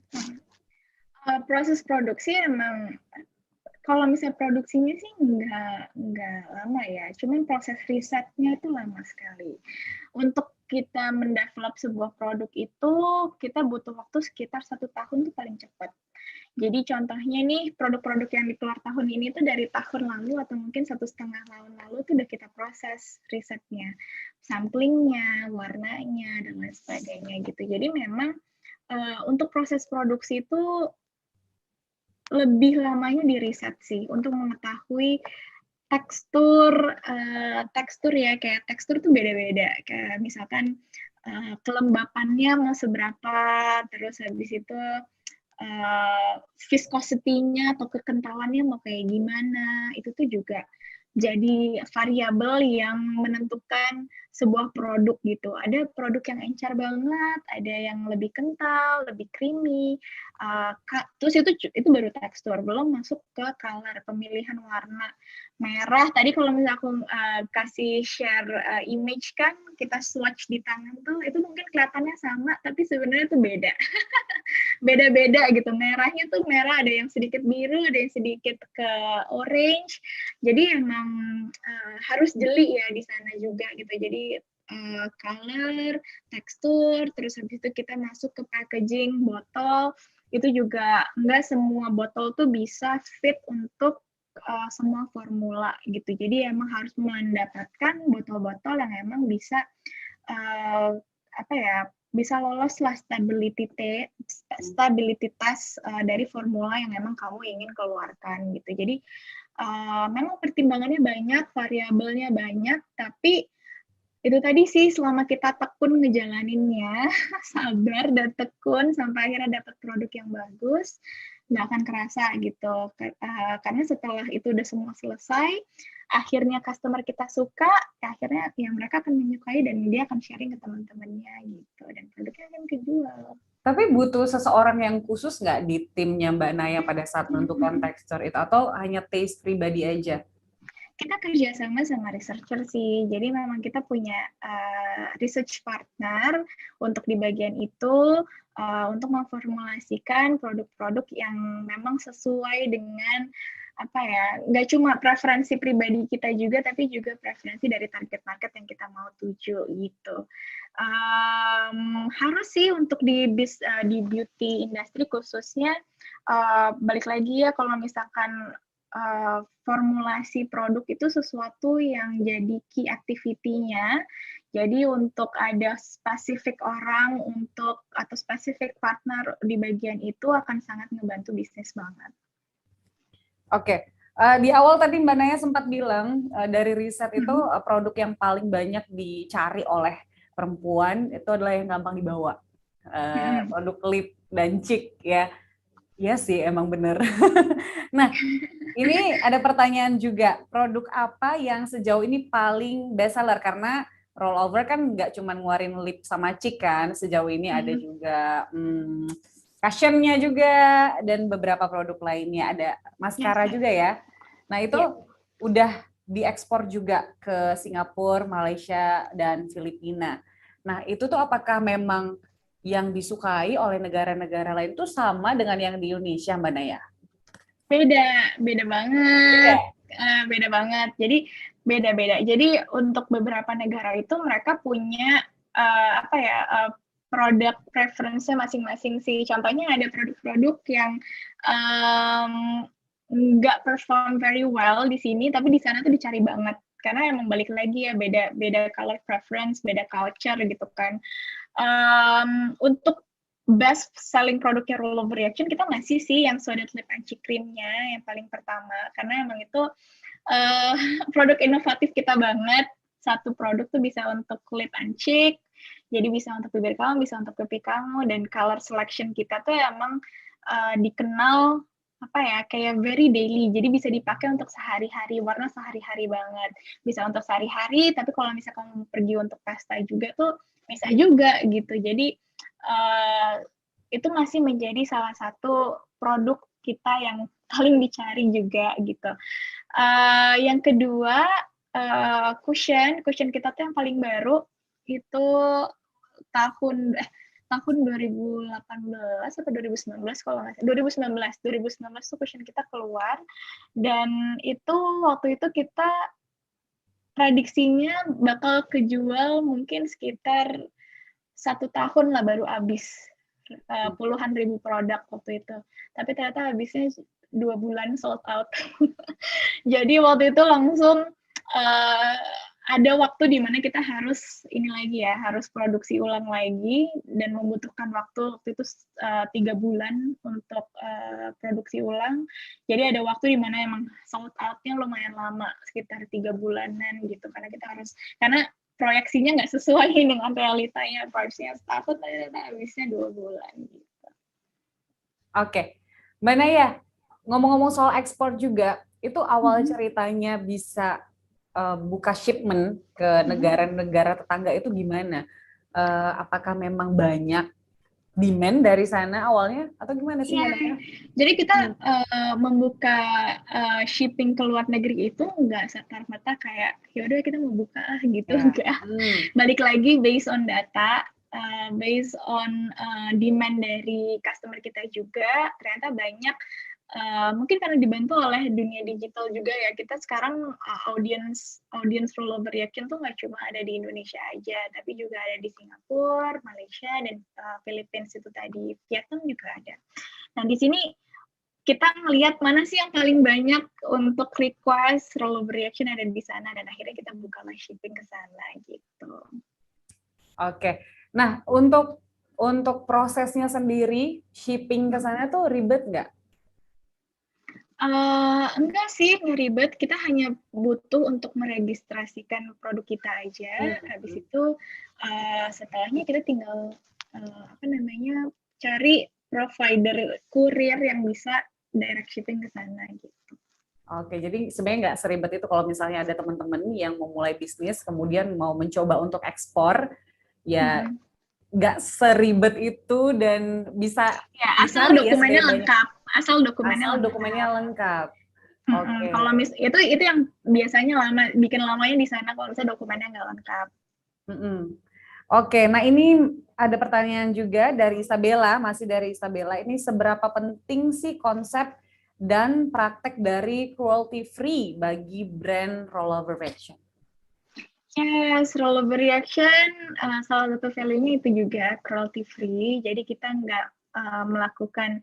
[SPEAKER 2] Proses produksi emang kalau misalnya produksinya sih nggak lama ya, cuman proses risetnya itu lama sekali. Untuk kita mendevelop sebuah produk itu kita butuh waktu sekitar 1 tahun tuh paling cepat. Jadi contohnya nih produk-produk yang dikeluar tahun ini tuh dari tahun lalu atau mungkin 1,5 tahun lalu tuh udah kita proses risetnya, samplingnya, warnanya dan lain sebagainya gitu. Jadi memang untuk proses produksi itu lebih lamanya di riset sih untuk mengetahui tekstur ya, kayak tekstur tuh beda-beda, kayak misalkan kelembapannya mau seberapa, terus habis itu viscosity-nya atau kekentalannya mau kayak gimana, itu tuh juga jadi variabel yang menentukan sebuah produk gitu. Ada produk yang encer banget, ada yang lebih kental, lebih creamy. Terus itu baru tekstur, belum masuk ke color, pemilihan warna. Merah, tadi kalau misalnya aku kasih share image kan, kita swatch di tangan tuh, itu mungkin kelihatannya sama, tapi sebenarnya tuh beda. Beda-beda gitu, merahnya tuh merah, ada yang sedikit biru, ada yang sedikit ke orange, jadi emang harus jeli ya di sana juga gitu. Jadi color, tekstur, terus habis itu kita masuk ke packaging botol, itu juga enggak semua botol tuh bisa fit untuk semua formula gitu. Jadi emang harus mendapatkan botol-botol yang emang bisa bisa lolos lah stability test dari formula yang memang kamu ingin keluarkan gitu. Jadi memang pertimbangannya banyak, variabelnya banyak, tapi itu tadi sih selama kita tekun ngejalaninnya, sabar dan tekun sampai akhirnya dapat produk yang bagus, nggak akan kerasa gitu. Karena setelah itu udah semua selesai, akhirnya customer kita suka, akhirnya ya mereka akan menyukai dan dia akan sharing ke teman-temannya gitu, dan produknya akan kejual.
[SPEAKER 1] Tapi butuh seseorang yang khusus nggak di timnya Mbak Naya pada saat menentukan tekstur itu, atau hanya taste pribadi aja?
[SPEAKER 2] Kita kerjasama sama researcher sih, jadi memang kita punya research partner untuk di bagian itu, untuk memformulasikan produk-produk yang memang sesuai dengan apa ya, nggak cuma preferensi pribadi kita juga, tapi juga preferensi dari target market yang kita mau tuju gitu. Harus sih untuk di beauty industry khususnya, balik lagi ya kalau misalkan formulasi produk itu sesuatu yang jadi key activity-nya. Jadi untuk ada spesifik orang atau spesifik partner di bagian itu akan sangat ngebantu bisnis banget.
[SPEAKER 1] Oke, di awal tadi Mbak Naya sempat bilang dari riset itu produk yang paling banyak dicari oleh perempuan itu adalah yang gampang dibawa, produk lip dan cheek ya. Iya sih, emang bener. Nah, ini ada pertanyaan juga, produk apa yang sejauh ini paling best seller? Karena rollover kan nggak cuma ngeluarin lip sama cheek kan, sejauh ini ada juga cushionnya juga, dan beberapa produk lainnya, ada maskara juga ya. Nah itu udah diekspor juga ke Singapura, Malaysia, dan Filipina. Nah itu tuh apakah memang yang disukai oleh negara-negara lain itu sama dengan yang di Indonesia, Mbak Naya?
[SPEAKER 2] Beda banget. Beda banget. Jadi beda-beda. Jadi untuk beberapa negara itu mereka punya produk preference-nya masing-masing sih. Contohnya ada produk-produk yang nggak perform very well di sini, tapi di sana tuh dicari banget. Karena emang balik lagi ya beda color preference, beda culture gitu kan. Untuk best selling produknya Rollover Reaction kita masih sih yang Sodat Lip and Cheek Cream-nya yang paling pertama, karena emang itu produk inovatif kita banget. Satu produk tuh bisa untuk lip and cheek, jadi bisa untuk bibir kamu, bisa untuk pipi kamu, dan color selection kita tuh emang dikenal apa ya, kayak very daily, jadi bisa dipakai untuk sehari-hari, warna sehari-hari banget, bisa untuk sehari-hari, tapi kalau misalkan kamu pergi untuk pesta juga tuh bisa juga gitu. Jadi itu masih menjadi salah satu produk kita yang paling dicari juga gitu. Yang kedua, cushion kita tuh yang paling baru itu tahun 2018 atau 2019 kalau nggak salah, 2019 tuh cushion kita keluar, dan itu waktu itu kita prediksinya bakal kejual mungkin sekitar 1 tahun lah baru habis, puluhan ribu produk waktu itu, tapi ternyata habisnya 2 bulan sold out. Jadi waktu itu langsung ada waktu di mana kita harus harus produksi ulang lagi, dan membutuhkan waktu itu 3 bulan untuk produksi ulang. Jadi ada waktu di mana emang sold out-nya lumayan lama, sekitar 3 bulanan gitu, karena proyeksinya nggak sesuai dengan realitanya, harusnya setahun, ternyata habisnya 2 bulan gitu.
[SPEAKER 1] Oke, Mbak Naya, ngomong-ngomong soal ekspor juga, itu awal ceritanya bisa buka shipment ke negara-negara tetangga itu gimana? Apakah memang banyak demand dari sana awalnya atau gimana sih?
[SPEAKER 2] Jadi kita membuka shipping ke luar negeri itu nggak serta-merta kayak yaudah kita mau buka gitu, enggak. Balik lagi based on data, based on demand dari customer kita juga, ternyata banyak. Mungkin karena dibantu oleh dunia digital juga ya, kita sekarang audience Rollover Reaction tuh nggak cuma ada di Indonesia aja, tapi juga ada di Singapura, Malaysia, dan Philippines itu tadi, Vietnam juga ada. Nah di sini kita ngelihat mana sih yang paling banyak untuk request Rollover Reaction ada di sana, dan akhirnya kita buka live shipping ke sana gitu.
[SPEAKER 1] Oke, nah untuk prosesnya sendiri shipping ke sana tuh ribet nggak?
[SPEAKER 2] Enggak sih, nggak ribet. Kita hanya butuh untuk meregistrasikan produk kita aja. Habis itu setelahnya kita tinggal cari provider kurir yang bisa direct shipping ke sana gitu.
[SPEAKER 1] Oke, jadi sebenarnya nggak seribet itu kalau misalnya ada teman-teman yang mau mulai bisnis, kemudian mau mencoba untuk ekspor, ya
[SPEAKER 2] Mm-mm.
[SPEAKER 1] nggak seribet itu dan bisa
[SPEAKER 2] Ya, asal
[SPEAKER 1] dicari ya
[SPEAKER 2] dokumennya
[SPEAKER 1] sebenarnya banyak,
[SPEAKER 2] lengkap, asal dokumennya
[SPEAKER 1] asal dokumennya
[SPEAKER 2] lengkap.
[SPEAKER 1] lengkap.
[SPEAKER 2] Mm-mm.
[SPEAKER 1] Oke.
[SPEAKER 2] Kalau itu yang biasanya bikin lamanya di sana kalau misalnya dokumennya nggak lengkap.
[SPEAKER 1] Mm-mm. Oke, nah ini ada pertanyaan juga dari Isabella, masih dari Isabella. Ini seberapa penting sih konsep dan praktek dari cruelty free bagi brand rollover fashion?
[SPEAKER 2] Yes, rollover reaction salah satu value-nya itu juga cruelty free. Jadi kita nggak melakukan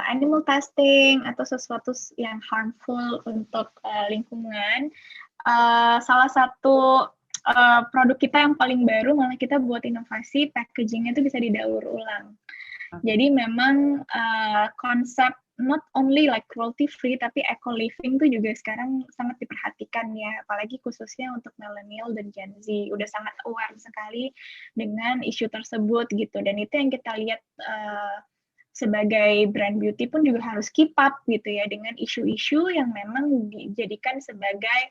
[SPEAKER 2] animal testing atau sesuatu yang harmful untuk lingkungan. Salah satu produk kita yang paling baru malah kita buat inovasi packagingnya itu bisa didaur ulang. Jadi memang konsep not only like cruelty free tapi eco living tuh juga sekarang sangat diperhatikan ya, apalagi khususnya untuk millennial dan Gen Z udah sangat aware sekali dengan isu tersebut gitu, dan itu yang kita lihat sebagai brand beauty pun juga harus keep up gitu ya dengan isu-isu yang memang dijadikan sebagai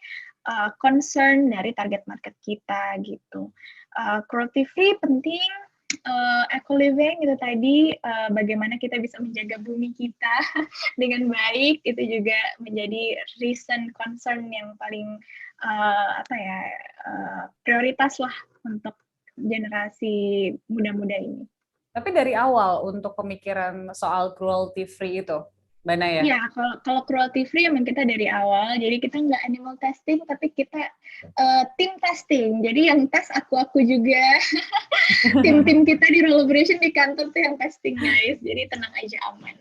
[SPEAKER 2] concern dari target market kita gitu. Cruelty free penting, eco living itu tadi, bagaimana kita bisa menjaga bumi kita dengan baik, itu juga menjadi recent concern yang paling prioritas lah untuk generasi muda-muda ini.
[SPEAKER 1] Tapi dari awal untuk pemikiran soal cruelty free itu, Mbak Naya?
[SPEAKER 2] Iya, kalau cruelty free emang kita dari awal, jadi kita nggak animal testing, tapi kita tim testing. Jadi yang tes aku juga. Tim-tim kita di Rollerbration di kantor tuh yang testing guys, jadi tenang aja, aman.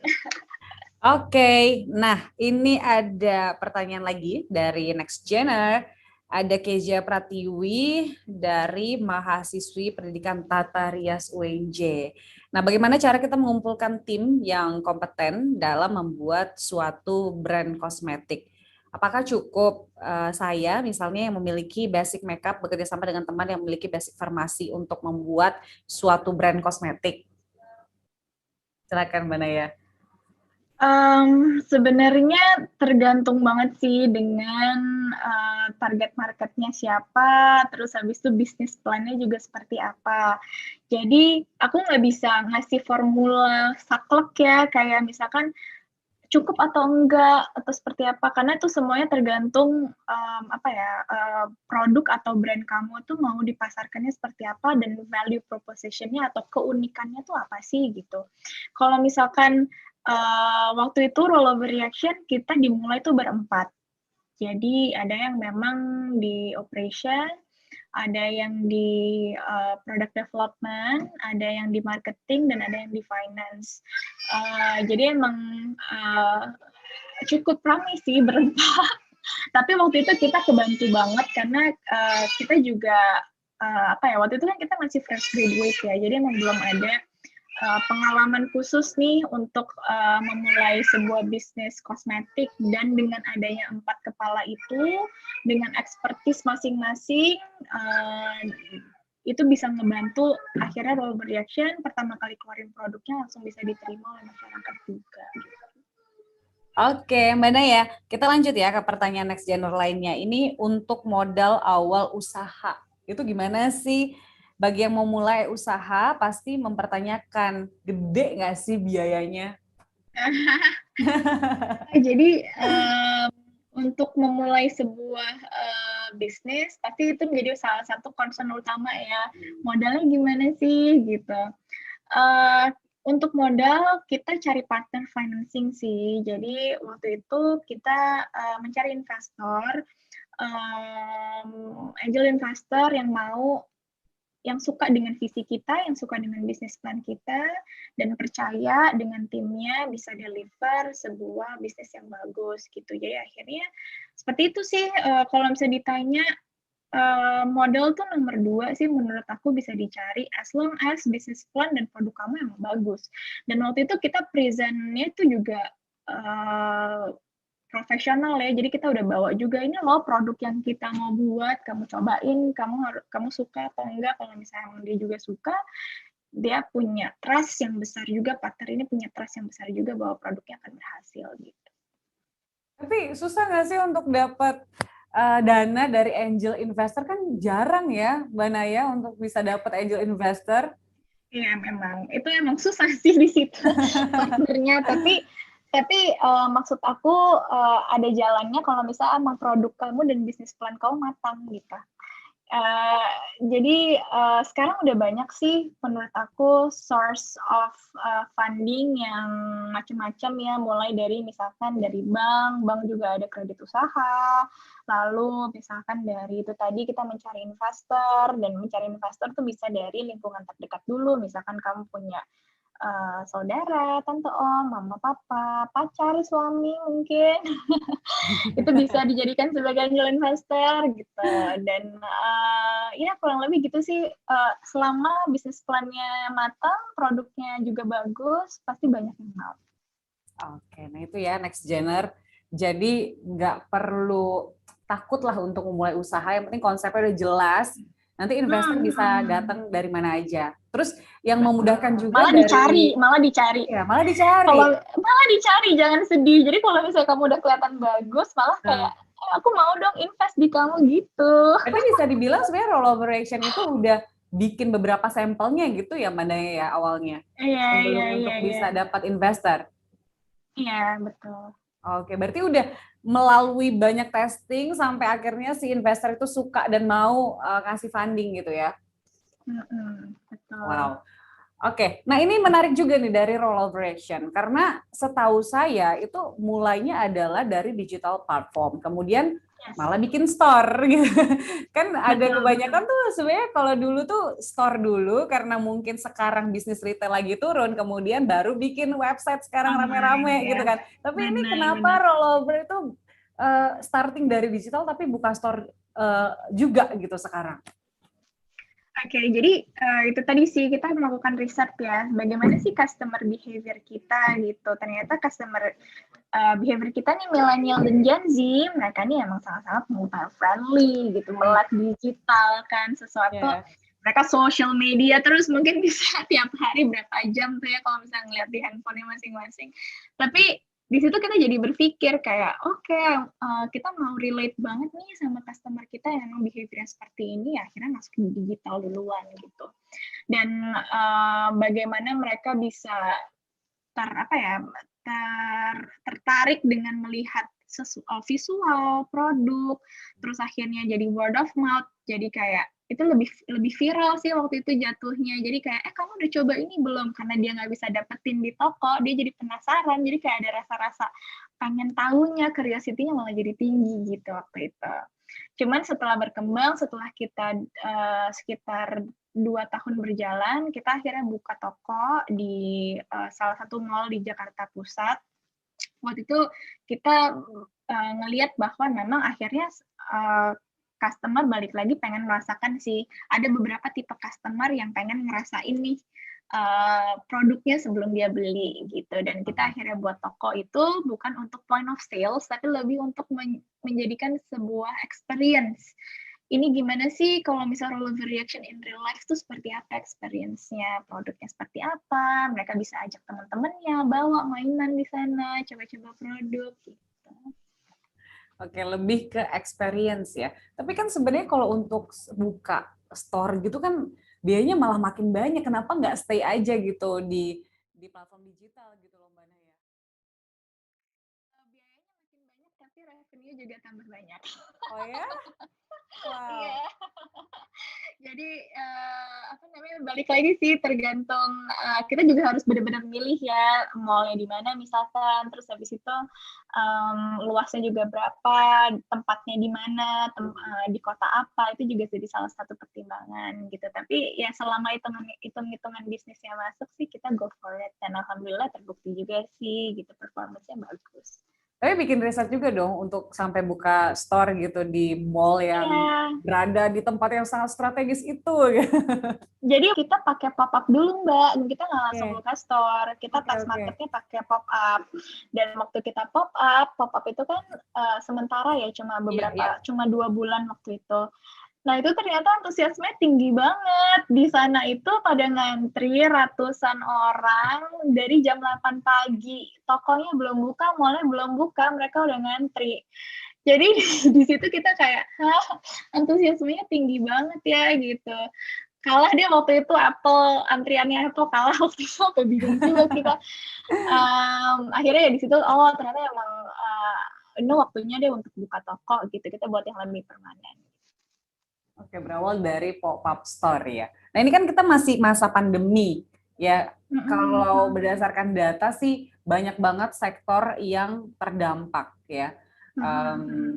[SPEAKER 1] Oke, nah ini ada pertanyaan lagi dari Next Gener. Ada Kezia Pratiwi dari mahasiswi pendidikan Tata Rias UNJ. Nah, bagaimana cara kita mengumpulkan tim yang kompeten dalam membuat suatu brand kosmetik? Apakah cukup saya misalnya yang memiliki basic makeup bekerja sama dengan teman yang memiliki basic farmasi untuk membuat suatu brand kosmetik? Silakan Mbak Naya.
[SPEAKER 2] Sebenarnya tergantung banget sih dengan target marketnya siapa, terus habis itu bisnis plannya juga seperti apa. Jadi aku nggak bisa ngasih formula saklek ya, kayak misalkan cukup atau enggak atau seperti apa, karena itu semuanya tergantung produk atau brand kamu tuh mau dipasarkannya seperti apa dan value propositionnya atau keunikannya tuh apa sih gitu. Kalau misalkan waktu itu rollover reaction kita dimulai tuh berempat, jadi ada yang memang di operation, ada yang di product development, ada yang di marketing, dan ada yang di finance. Jadi emang cukup ramai sih berempat. Tapi waktu itu kita kebantu banget karena kita juga waktu itu kan kita masih fresh graduate ya, jadi emang belum ada pengalaman khusus nih untuk memulai sebuah bisnis kosmetik, dan dengan adanya 4 kepala itu dengan expertise masing-masing itu bisa ngebantu akhirnya Rollover Reaction pertama kali keluarin produknya langsung bisa diterima oleh masyarakat juga.
[SPEAKER 1] Oke, Mbak Naya, kita lanjut ya ke pertanyaan next genre lainnya. Ini untuk modal awal usaha. Itu gimana sih? Bagi yang mau mulai usaha, pasti mempertanyakan, gede nggak sih biayanya?
[SPEAKER 2] Jadi untuk memulai sebuah bisnis, pasti itu menjadi salah satu concern utama ya. Modalnya gimana sih gitu. Untuk modal kita cari partner financing sih. Jadi waktu itu kita mencari investor, angel investor yang suka dengan visi kita, yang suka dengan bisnis plan kita, dan percaya dengan timnya bisa deliver sebuah bisnis yang bagus gitu. Jadi akhirnya seperti itu sih. Kalau misalnya ditanya model tuh nomor 2 sih menurut aku bisa dicari as long as business plan dan produk kamu emang bagus. Dan waktu itu kita presentnya tuh juga profesional ya, jadi kita udah bawa juga ini loh produk yang kita mau buat, kamu cobain, kamu suka atau enggak, kalau misalnya dia juga suka, dia punya trust yang besar juga, partner ini punya trust yang besar juga bahwa produknya akan berhasil gitu.
[SPEAKER 1] Tapi susah nggak sih untuk dapat dana dari angel investor? Kan jarang ya, Mbak Naya, untuk bisa dapat angel investor.
[SPEAKER 2] Iya memang, itu emang susah sih di situ partnernya, tapi maksud aku ada jalannya kalau misalnya emang produk kamu dan bisnis plan kamu matang gitu. Jadi sekarang udah banyak sih menurut aku source of funding yang macam-macam ya, mulai dari misalkan dari bank juga ada kredit usaha, lalu misalkan dari itu tadi kita mencari investor, dan mencari investor tuh bisa dari lingkungan terdekat dulu, misalkan kamu punya saudara, tante, om, mama, papa, pacar, suami mungkin. Itu bisa dijadikan sebagai angel investor gitu. Dan ya kurang lebih gitu sih, selama bisnis plannya matang, produknya juga bagus, pasti banyak yang mau.
[SPEAKER 1] Oke, nah itu ya next gener. Jadi nggak perlu takut lah untuk memulai usaha, yang penting konsepnya udah jelas. Nanti investor bisa datang dari mana aja. Terus yang memudahkan juga
[SPEAKER 2] malah
[SPEAKER 1] dari
[SPEAKER 2] dicari.
[SPEAKER 1] Ya, malah dicari.
[SPEAKER 2] Malah dicari, jangan sedih. Jadi kalau misalnya kamu udah kelihatan bagus, malah kayak aku mau dong invest di kamu gitu.
[SPEAKER 1] Berarti bisa dibilang sebenarnya rollover action itu udah bikin beberapa sampelnya gitu ya, Mbak Naya ya awalnya. Sebelum untuk bisa dapat investor.
[SPEAKER 2] Iya, betul.
[SPEAKER 1] Oke, berarti udah melalui banyak testing sampai akhirnya si investor itu suka dan mau kasih funding gitu ya.
[SPEAKER 2] Betul.
[SPEAKER 1] Wow. Oke, nah ini menarik juga nih dari rollover action, karena setahu saya itu mulainya adalah dari digital platform, kemudian malah bikin store gitu. Kan ada kebanyakan tuh sebenarnya kalau dulu tuh store dulu, karena mungkin sekarang bisnis retail lagi turun, kemudian baru bikin website sekarang rame-rame gitu kan. Tapi ini kenapa rollover itu starting dari digital tapi buka store juga gitu sekarang?
[SPEAKER 2] Oke, jadi itu tadi sih kita melakukan riset ya, bagaimana sih customer behavior kita gitu. Ternyata customer behavior kita nih milenial dan Gen Z, mereka nih emang sangat-sangat mobile friendly gitu, melek digital kan sesuatu. Mereka social media terus mungkin bisa tiap hari berapa jam tuh ya kalau misalnya ngeliat di handphonenya masing-masing. Tapi di situ kita jadi berpikir kayak kita mau relate banget nih sama customer kita yang memang behaviornya seperti ini, ya akhirnya masuk di digital duluan gitu. Dan bagaimana mereka bisa tertarik dengan melihat visual produk, terus akhirnya jadi word of mouth, jadi kayak itu lebih viral sih waktu itu jatuhnya. Jadi kayak kamu udah coba ini belum, karena dia nggak bisa dapetin di toko, dia jadi penasaran, jadi kayak ada rasa-rasa pengen tahunya, curiosity-nya malah jadi tinggi gitu waktu itu. Cuman setelah berkembang, setelah kita sekitar 2 tahun berjalan, kita akhirnya buka toko di salah satu mall di Jakarta Pusat. Waktu itu kita ngelihat bahwa memang akhirnya customer balik lagi pengen merasakan sih, ada beberapa tipe customer yang pengen ngerasain nih produknya sebelum dia beli gitu. Dan kita akhirnya buat toko itu bukan untuk point of sales, tapi lebih untuk menjadikan sebuah experience. Ini gimana sih kalau misalnya rollover reaction in real life itu seperti apa experience-nya, produknya seperti apa, mereka bisa ajak teman-temannya, bawa mainan di sana, coba-coba produk gitu.
[SPEAKER 1] Oke, lebih ke experience ya. Tapi kan sebenarnya kalau untuk buka store gitu kan biayanya malah makin banyak. Kenapa nggak stay aja gitu di platform digital gitu loh, Mbak Naya?
[SPEAKER 2] Biayanya makin banyak, tapi revenue juga tambah banyak.
[SPEAKER 1] Oh ya? Wow.
[SPEAKER 2] Iya. Jadi balik lagi sih, tergantung kita juga harus benar-benar milih ya mallnya di mana misalkan, terus habis itu luasnya juga berapa, tempatnya di mana, di kota apa, itu juga jadi salah satu pertimbangan gitu. Tapi ya selama hitung-hitungan bisnisnya masuk sih, kita go for it, dan alhamdulillah terbukti juga sih gitu, performance-nya bagus.
[SPEAKER 1] Tapi bikin riset juga dong untuk sampai buka store gitu di mall yang berada di tempat yang sangat strategis itu.
[SPEAKER 2] Jadi kita pakai pop up dulu Mbak, kita nggak langsung buka store, kita test marketnya pakai pop up. Dan waktu kita pop up itu kan sementara ya, cuma 2 bulan waktu itu. Nah, itu ternyata antusiasme tinggi banget. Di sana itu pada ngantri ratusan orang dari jam 8 pagi. Tokonya belum buka, mallnya belum buka, mereka udah ngantri. Jadi di situ kita kayak, hah, antusiasmenya tinggi banget ya gitu. Kalah dia waktu itu Apple, antriannya Apple kalah waktu itu, sampai bingung juga kita. Akhirnya ya di situ, oh ternyata emang ini waktunya deh untuk buka toko gitu, kita buat yang lebih permanen.
[SPEAKER 1] Oke, berawal dari pop-up store ya. Nah, ini kan kita masih masa pandemi ya. Kalau berdasarkan data sih banyak banget sektor yang terdampak ya.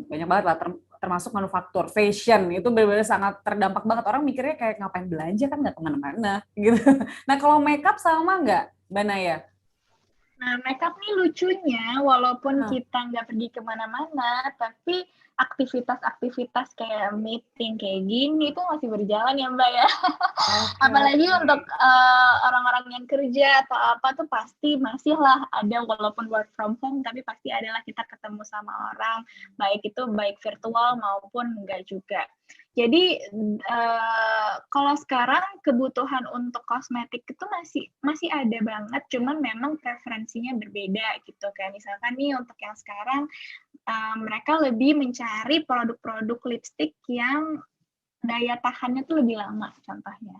[SPEAKER 1] Banyak banget lah, termasuk manufaktur, fashion itu benar-benar sangat terdampak banget. Orang mikirnya kayak ngapain belanja kan nggak kemana-mana gitu. Nah, kalau makeup sama nggak, Mbak Naya?
[SPEAKER 2] Nah, makeup nih lucunya, walaupun kita nggak pergi kemana-mana, tapi aktivitas-aktivitas kayak meeting kayak gini itu masih berjalan ya Mbak ya. Apalagi untuk orang-orang yang kerja atau apa tuh pasti masih lah ada, walaupun work from home, tapi pasti adalah kita ketemu sama orang, baik itu baik virtual maupun enggak juga. Jadi kalau sekarang kebutuhan untuk kosmetik itu masih ada banget, cuman memang preferensinya berbeda gitu. Kayak misalkan nih untuk yang sekarang mereka lebih mencari produk-produk lipstick yang daya tahannya tuh lebih lama, contohnya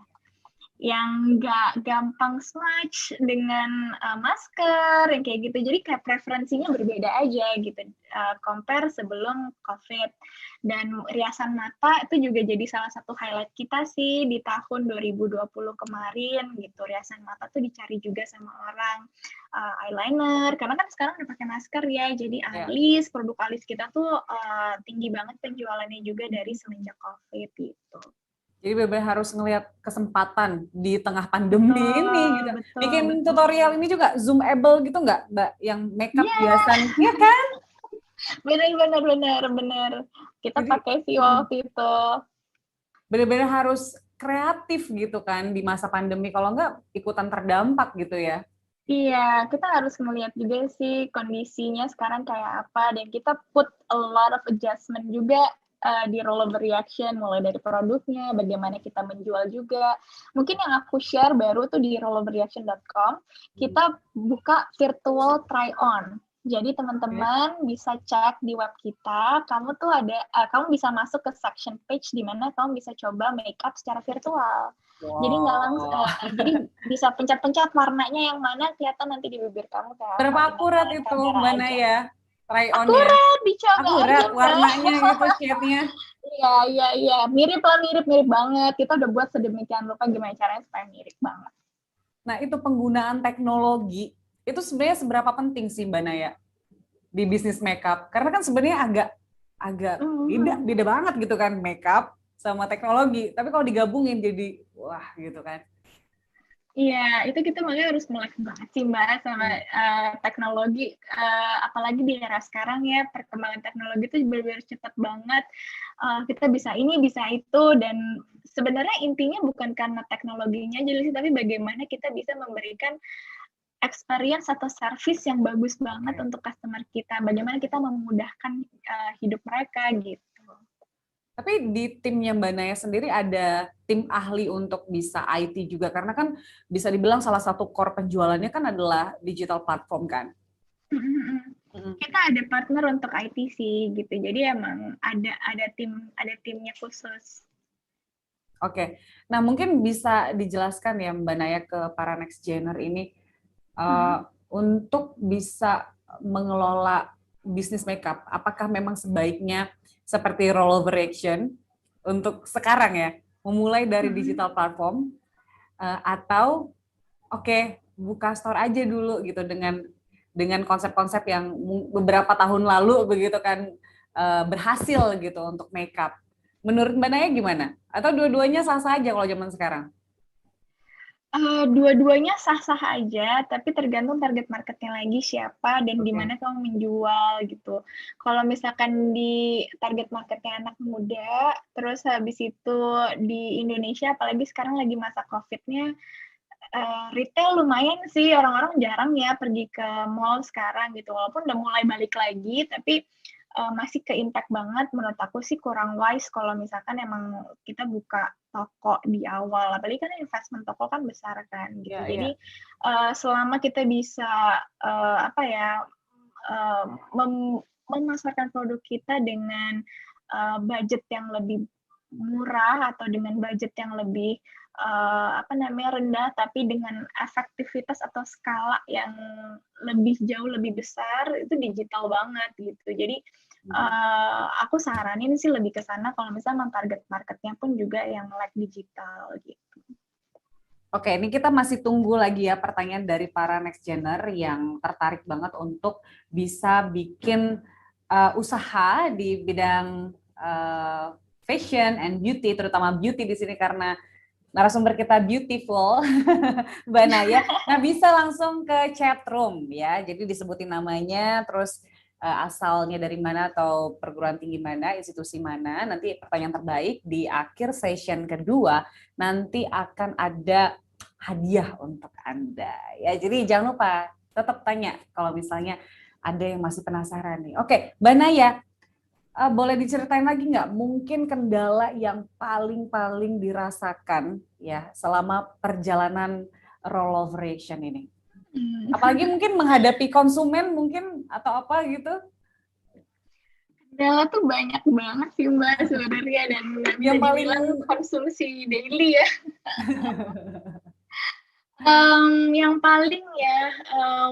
[SPEAKER 2] yang nggak gampang smudge dengan masker, yang kayak gitu. Jadi kayak preferensinya berbeda aja gitu, compare sebelum COVID. Dan riasan mata itu juga jadi salah satu highlight kita sih di tahun 2020 kemarin gitu. Riasan mata tuh dicari juga sama orang. Eyeliner, karena kan sekarang udah pakai masker ya, jadi alis, produk alis kita tuh tinggi banget penjualannya juga dari semenjak COVID gitu.
[SPEAKER 1] Jadi benar-benar harus ngelihat kesempatan di tengah pandemi ini gitu. Bikin tutorial ini juga zoomable gitu nggak, Mbak? Yang makeup biasanya, ya kan?
[SPEAKER 2] Bener. Kita pakai sih waktu itu.
[SPEAKER 1] Benar-benar harus kreatif gitu kan di masa pandemi. Kalau nggak ikutan terdampak gitu ya.
[SPEAKER 2] Iya, kita harus melihat juga sih kondisinya sekarang kayak apa. Dan kita put a lot of adjustment juga di Rollover Reaction, mulai dari produknya, bagaimana kita menjual juga. Mungkin yang aku share baru tuh di rolloverreaction.com, kita buka virtual try-on. Jadi teman-teman bisa cek di web kita, kamu tuh kamu bisa masuk ke section page di mana kamu bisa coba makeup secara virtual. Jadi nggak langsung, jadi bisa pencet-pencet warnanya yang mana kelihatan nanti di bibir kamu kayak
[SPEAKER 1] berapa akurat itu, Mbak Naya?
[SPEAKER 2] Akurat, dicoba
[SPEAKER 1] akurat aja, warnanya gitu, shade-nya.
[SPEAKER 2] Iya. Mirip banget. Kita udah buat sedemikian rupa gimana caranya supaya mirip banget.
[SPEAKER 1] Nah, itu penggunaan teknologi, itu sebenarnya seberapa penting sih, Mbak Naya, di bisnis makeup? Karena kan sebenarnya agak beda banget gitu kan, makeup sama teknologi. Tapi kalau digabungin jadi, wah gitu kan.
[SPEAKER 2] Iya, itu kita makanya harus melek banget sih Mbak sama teknologi, apalagi di era sekarang ya, perkembangan teknologi itu benar-benar cepat banget. Kita bisa ini, bisa itu, dan sebenarnya intinya bukan karena teknologinya jadi, tapi bagaimana kita bisa memberikan experience atau service yang bagus banget untuk customer kita, bagaimana kita memudahkan hidup mereka gitu.
[SPEAKER 1] Tapi di timnya Mbak Naya sendiri ada tim ahli untuk bisa IT juga, karena kan bisa dibilang salah satu core penjualannya kan adalah digital platform kan?
[SPEAKER 2] Kita ada partner untuk IT sih gitu, jadi emang ada timnya khusus.
[SPEAKER 1] Oke, nah mungkin bisa dijelaskan ya Mbak Naya ke para next gener ini untuk bisa mengelola bisnis makeup, apakah memang sebaiknya seperti Rollover Reaction untuk sekarang ya, memulai dari digital platform atau buka store aja dulu gitu dengan konsep-konsep yang beberapa tahun lalu begitu kan berhasil gitu untuk makeup. Menurut Mbak Naya gimana? Atau dua-duanya sah-sah aja kalau zaman sekarang?
[SPEAKER 2] Dua-duanya sah-sah aja, tapi tergantung target marketnya lagi siapa dan di mana kamu menjual gitu. Kalau misalkan di target marketnya anak muda, terus habis itu di Indonesia, apalagi sekarang lagi masa COVID-nya, retail lumayan sih, orang-orang jarang ya pergi ke mall sekarang gitu. Walaupun udah mulai balik lagi, tapi masih ke-impact banget, menurut aku sih kurang wise kalau misalkan emang kita buka toko di awal, apalagi kan investment toko kan besar kan gitu.
[SPEAKER 1] Iya, iya.
[SPEAKER 2] Jadi selama kita bisa apa ya memasarkan produk kita dengan budget yang lebih murah atau dengan budget yang lebih apa namanya rendah, tapi dengan efektivitas atau skala yang lebih jauh lebih besar, itu digital banget gitu. Jadi aku saranin sih lebih ke sana kalau misalnya target marketnya pun juga yang like digital gitu.
[SPEAKER 1] Oke, ini kita masih tunggu lagi ya pertanyaan dari para next gener yang tertarik banget untuk bisa bikin usaha di bidang fashion and beauty, terutama beauty di sini karena narasumber kita beautiful, Mbak Naya. Nah, bisa langsung ke chat room ya. Jadi disebutin namanya, terus asalnya dari mana atau perguruan tinggi mana, institusi mana. Nanti pertanyaan terbaik di akhir session kedua nanti akan ada hadiah untuk Anda. Ya, jadi jangan lupa tetap tanya kalau misalnya ada yang masih penasaran nih. Oke, Mbak Naya, boleh diceritain lagi nggak mungkin kendala yang paling dirasakan ya selama perjalanan Rolloveration ini? Apalagi mungkin menghadapi konsumen mungkin atau apa gitu?
[SPEAKER 2] Kendala tuh banyak banget sih Mbak sebenarnya, dan nggak bisa dibilang konsumsi daily ya. Yang paling ya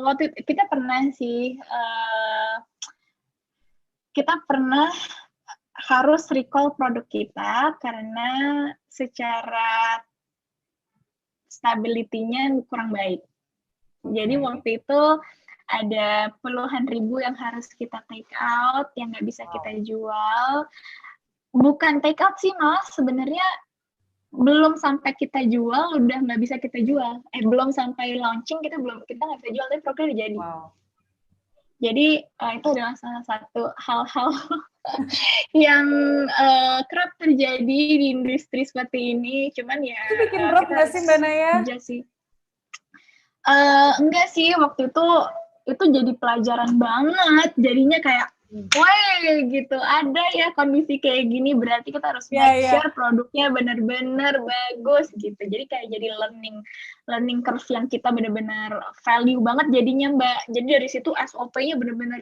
[SPEAKER 2] waktu kita pernah sih kita pernah harus recall produk kita karena secara stability-nya kurang baik. Jadi waktu itu ada puluhan ribu yang harus kita take out, yang nggak bisa kita jual. Bukan take out sih, malah sebenarnya belum sampai kita jual udah nggak bisa kita jual. Belum sampai launching kita nggak bisa jual, tapi produknya udah jadi.
[SPEAKER 1] Wow.
[SPEAKER 2] Jadi itu adalah salah satu hal-hal yang kerap terjadi di industri seperti ini. Cuman ya
[SPEAKER 1] itu bikin drop nggak sih Mbak Naya?
[SPEAKER 2] Enggak sih, waktu itu jadi pelajaran banget. Jadinya kayak, wah gitu, ada ya kondisi kayak gini, berarti kita harus make sure produknya benar-benar bagus gitu. Jadi kayak jadi learning curve yang kita benar-benar value banget jadinya Mbak. Jadi dari situ SOP-nya benar-benar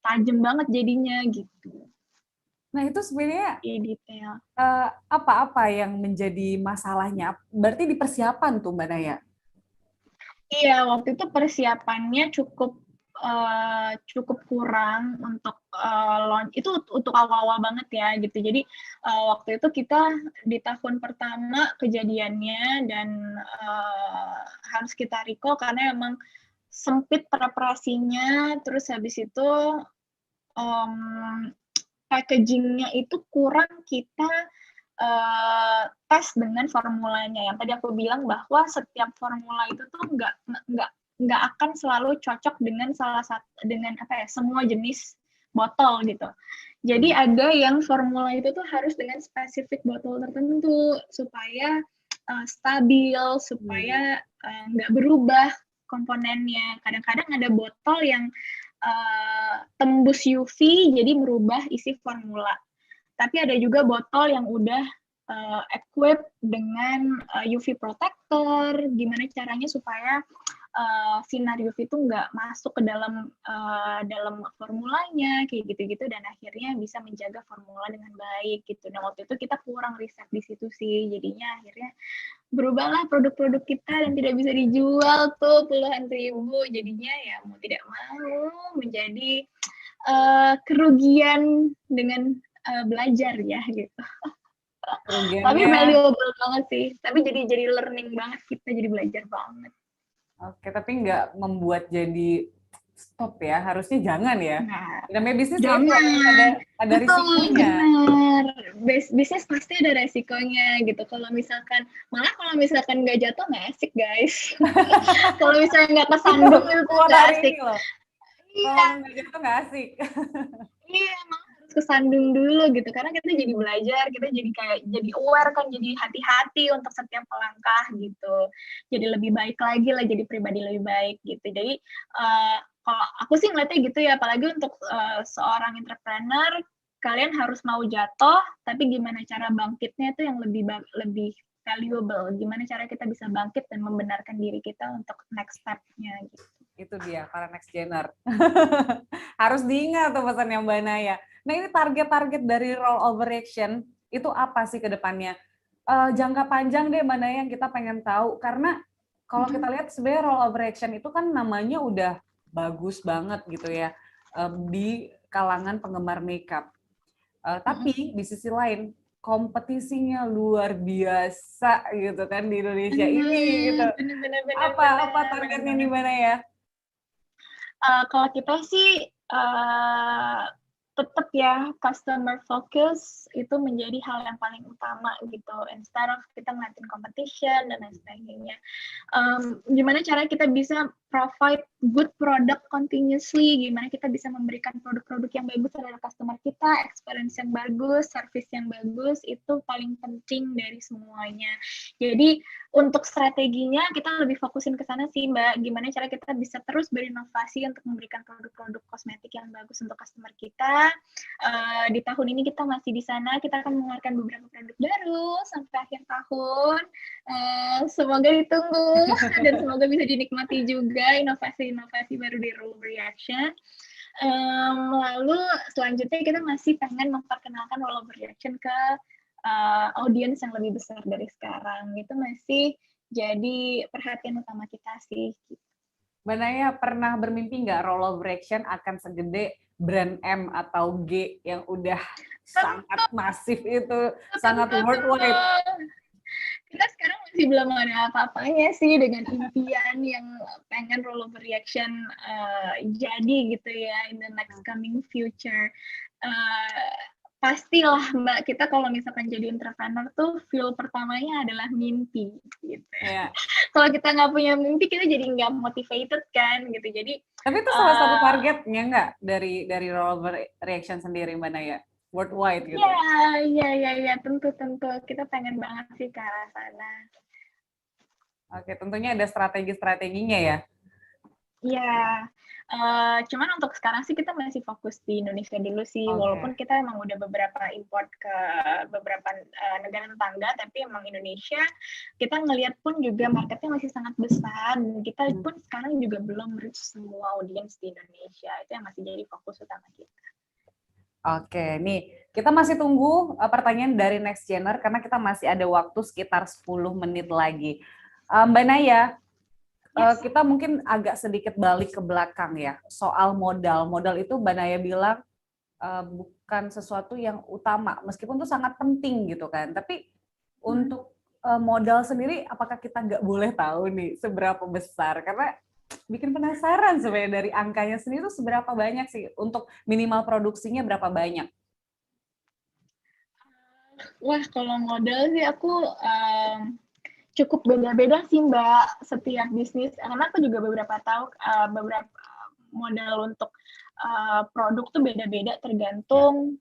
[SPEAKER 2] tajam banget jadinya gitu.
[SPEAKER 1] Nah itu sebenarnya
[SPEAKER 2] detail.
[SPEAKER 1] Apa-apa yang menjadi masalahnya? Berarti di persiapan tuh Mbak Naya?
[SPEAKER 2] Iya, waktu itu persiapannya cukup kurang untuk launch. Itu untuk awal-awal banget ya gitu. Jadi waktu itu kita di tahun pertama kejadiannya, dan harus kita recall karena emang sempit preparasinya. Terus habis itu packagingnya itu kurang kita tes dengan formulanya. Yang tadi aku bilang bahwa setiap formula itu tuh nggak akan selalu cocok dengan semua jenis botol gitu. Jadi ada yang formula itu tuh harus dengan spesifik botol tertentu supaya stabil, supaya nggak berubah komponennya. Kadang-kadang ada botol yang tembus UV jadi merubah isi formula. Tapi ada juga botol yang udah equipped dengan UV protector, gimana caranya supaya sinar UV itu nggak masuk ke dalam formulanya, kayak gitu-gitu, dan akhirnya bisa menjaga formula dengan baik gitu. Nah waktu itu kita kurang riset di situ sih, jadinya akhirnya berubahlah produk-produk kita dan tidak bisa dijual tuh puluhan ribu, jadinya ya mau tidak mau menjadi kerugian dengan belajar ya gitu. Tapi valuable banget sih. Tapi jadi learning banget, kita jadi belajar banget.
[SPEAKER 1] Oke, tapi nggak membuat jadi stop ya. Harusnya jangan ya. Namanya bisnis
[SPEAKER 2] jangan.
[SPEAKER 1] Ada risikonya.
[SPEAKER 2] Benar. Bisnis pasti ada resikonya gitu. Kalau misalkan nggak jatuh nggak asik guys. Kalau misalnya nggak kesandung itu nggak asik.
[SPEAKER 1] Kalau nggak jatuh nggak asik.
[SPEAKER 2] Iya, emang harus kesandung dulu gitu, karena kita jadi belajar, kita jadi aware kan, jadi hati-hati untuk setiap langkah gitu, jadi lebih baik lagi lah, jadi pribadi lebih baik gitu. Jadi kalau aku sih ngeliatnya gitu ya, apalagi untuk seorang entrepreneur, kalian harus mau jatuh, tapi gimana cara bangkitnya itu yang lebih valuable. Gimana cara kita bisa bangkit dan membenarkan diri kita untuk next step-nya gitu.
[SPEAKER 1] Itu dia para next gener. Harus diingat tuh pesannya Mbak Naya. Nah ini target-target dari rollover action itu apa sih ke depannya? Jangka panjang deh Mbak Naya yang kita pengen tahu, karena kalau kita lihat sebenarnya rollover action itu kan namanya udah bagus banget gitu ya di kalangan penggemar makeup. Tapi di sisi lain kompetisinya luar biasa gitu kan di Indonesia ini gitu. Apa targetnya di mana ya?
[SPEAKER 2] Kalau kita sih tetap ya customer focus itu menjadi hal yang paling utama gitu. Instead of kita ngeliatin competition dan lain sebagainya. Gimana cara kita bisa provide good product continuously, gimana kita bisa memberikan produk-produk yang bagus kepada customer kita, experience yang bagus, service yang bagus, itu paling penting dari semuanya. Jadi untuk strateginya kita lebih fokusin ke sana sih Mbak, gimana cara kita bisa terus berinovasi untuk memberikan produk-produk kosmetik yang bagus untuk customer kita. Di tahun ini kita masih di sana, kita akan mengeluarkan beberapa produk baru sampai akhir tahun. Semoga ditunggu dan semoga bisa dinikmati juga inovasi-inovasi baru di Rollover Reaction. Lalu selanjutnya kita masih pengen memperkenalkan Rollover Reaction ke audiens yang lebih besar dari sekarang. Itu masih jadi perhatian utama kita sih.
[SPEAKER 1] Mbak Naya pernah bermimpi nggak Rollover Action akan segede brand M atau G yang udah sangat masif itu, sangat worldwide?
[SPEAKER 2] Kita sekarang masih belum ada apa-apanya sih dengan impian yang pengen Rollover Reaction jadi gitu ya in the next coming future. Pastilah Mbak, kita kalau misalkan jadi entrepreneur tuh fuel pertamanya adalah mimpi gitu. Yeah. Kalau kita nggak punya mimpi, kita jadi nggak motivated kan gitu. Jadi
[SPEAKER 1] tapi itu salah satu targetnya nggak dari Rollover Reaction sendiri Mbak Naya? Worldwide gitu.
[SPEAKER 2] Iya, tentu kita pengen banget sih ke arah sana.
[SPEAKER 1] Oke, tentunya ada strategi-strateginya ya.
[SPEAKER 2] Iya, cuman untuk sekarang sih kita masih fokus di Indonesia dulu sih, walaupun kita emang udah beberapa import ke beberapa negara tetangga, tapi emang Indonesia kita ngelihat pun juga marketnya masih sangat besar, dan kita pun sekarang juga belum reach semua audiens di Indonesia, itu yang masih jadi fokus utama kita.
[SPEAKER 1] Oke, nih kita masih tunggu pertanyaan dari Next Gener karena kita masih ada waktu sekitar 10 menit lagi. Mbak Naya, kita mungkin agak sedikit balik ke belakang ya, soal modal. Modal itu Mbak Naya bilang bukan sesuatu yang utama, meskipun itu sangat penting gitu kan. Tapi untuk modal sendiri, apakah kita nggak boleh tahu nih seberapa besar? Karena bikin penasaran sebenarnya dari angkanya sendiri itu seberapa banyak sih, untuk minimal produksinya berapa banyak?
[SPEAKER 2] Wah, kalau modal sih aku cukup beda-beda sih Mbak, setiap bisnis. Karena aku juga beberapa tahu beberapa modal untuk produk tuh beda-beda tergantung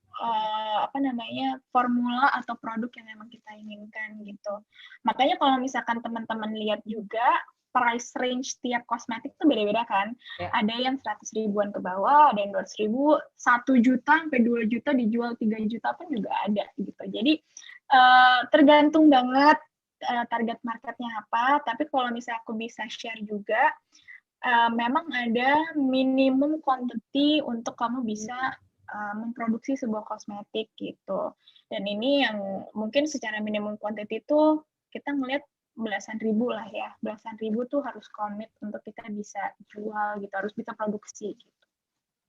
[SPEAKER 2] formula atau produk yang memang kita inginkan gitu. Makanya kalau misalkan teman-teman lihat juga price range tiap kosmetik tuh beda-beda kan. Ada yang 100 ribuan ke bawah, ada yang 200 ribu, 1 juta sampai 2 juta dijual 3 juta pun juga ada gitu. Jadi tergantung banget target marketnya apa, tapi kalau misalnya aku bisa share juga, memang ada minimum quantity untuk kamu bisa memproduksi sebuah kosmetik gitu. Dan ini yang mungkin secara minimum quantity itu kita ngelihat belasan ribu lah ya. Belasan ribu tuh harus commit untuk kita bisa jual gitu, harus bisa produksi gitu.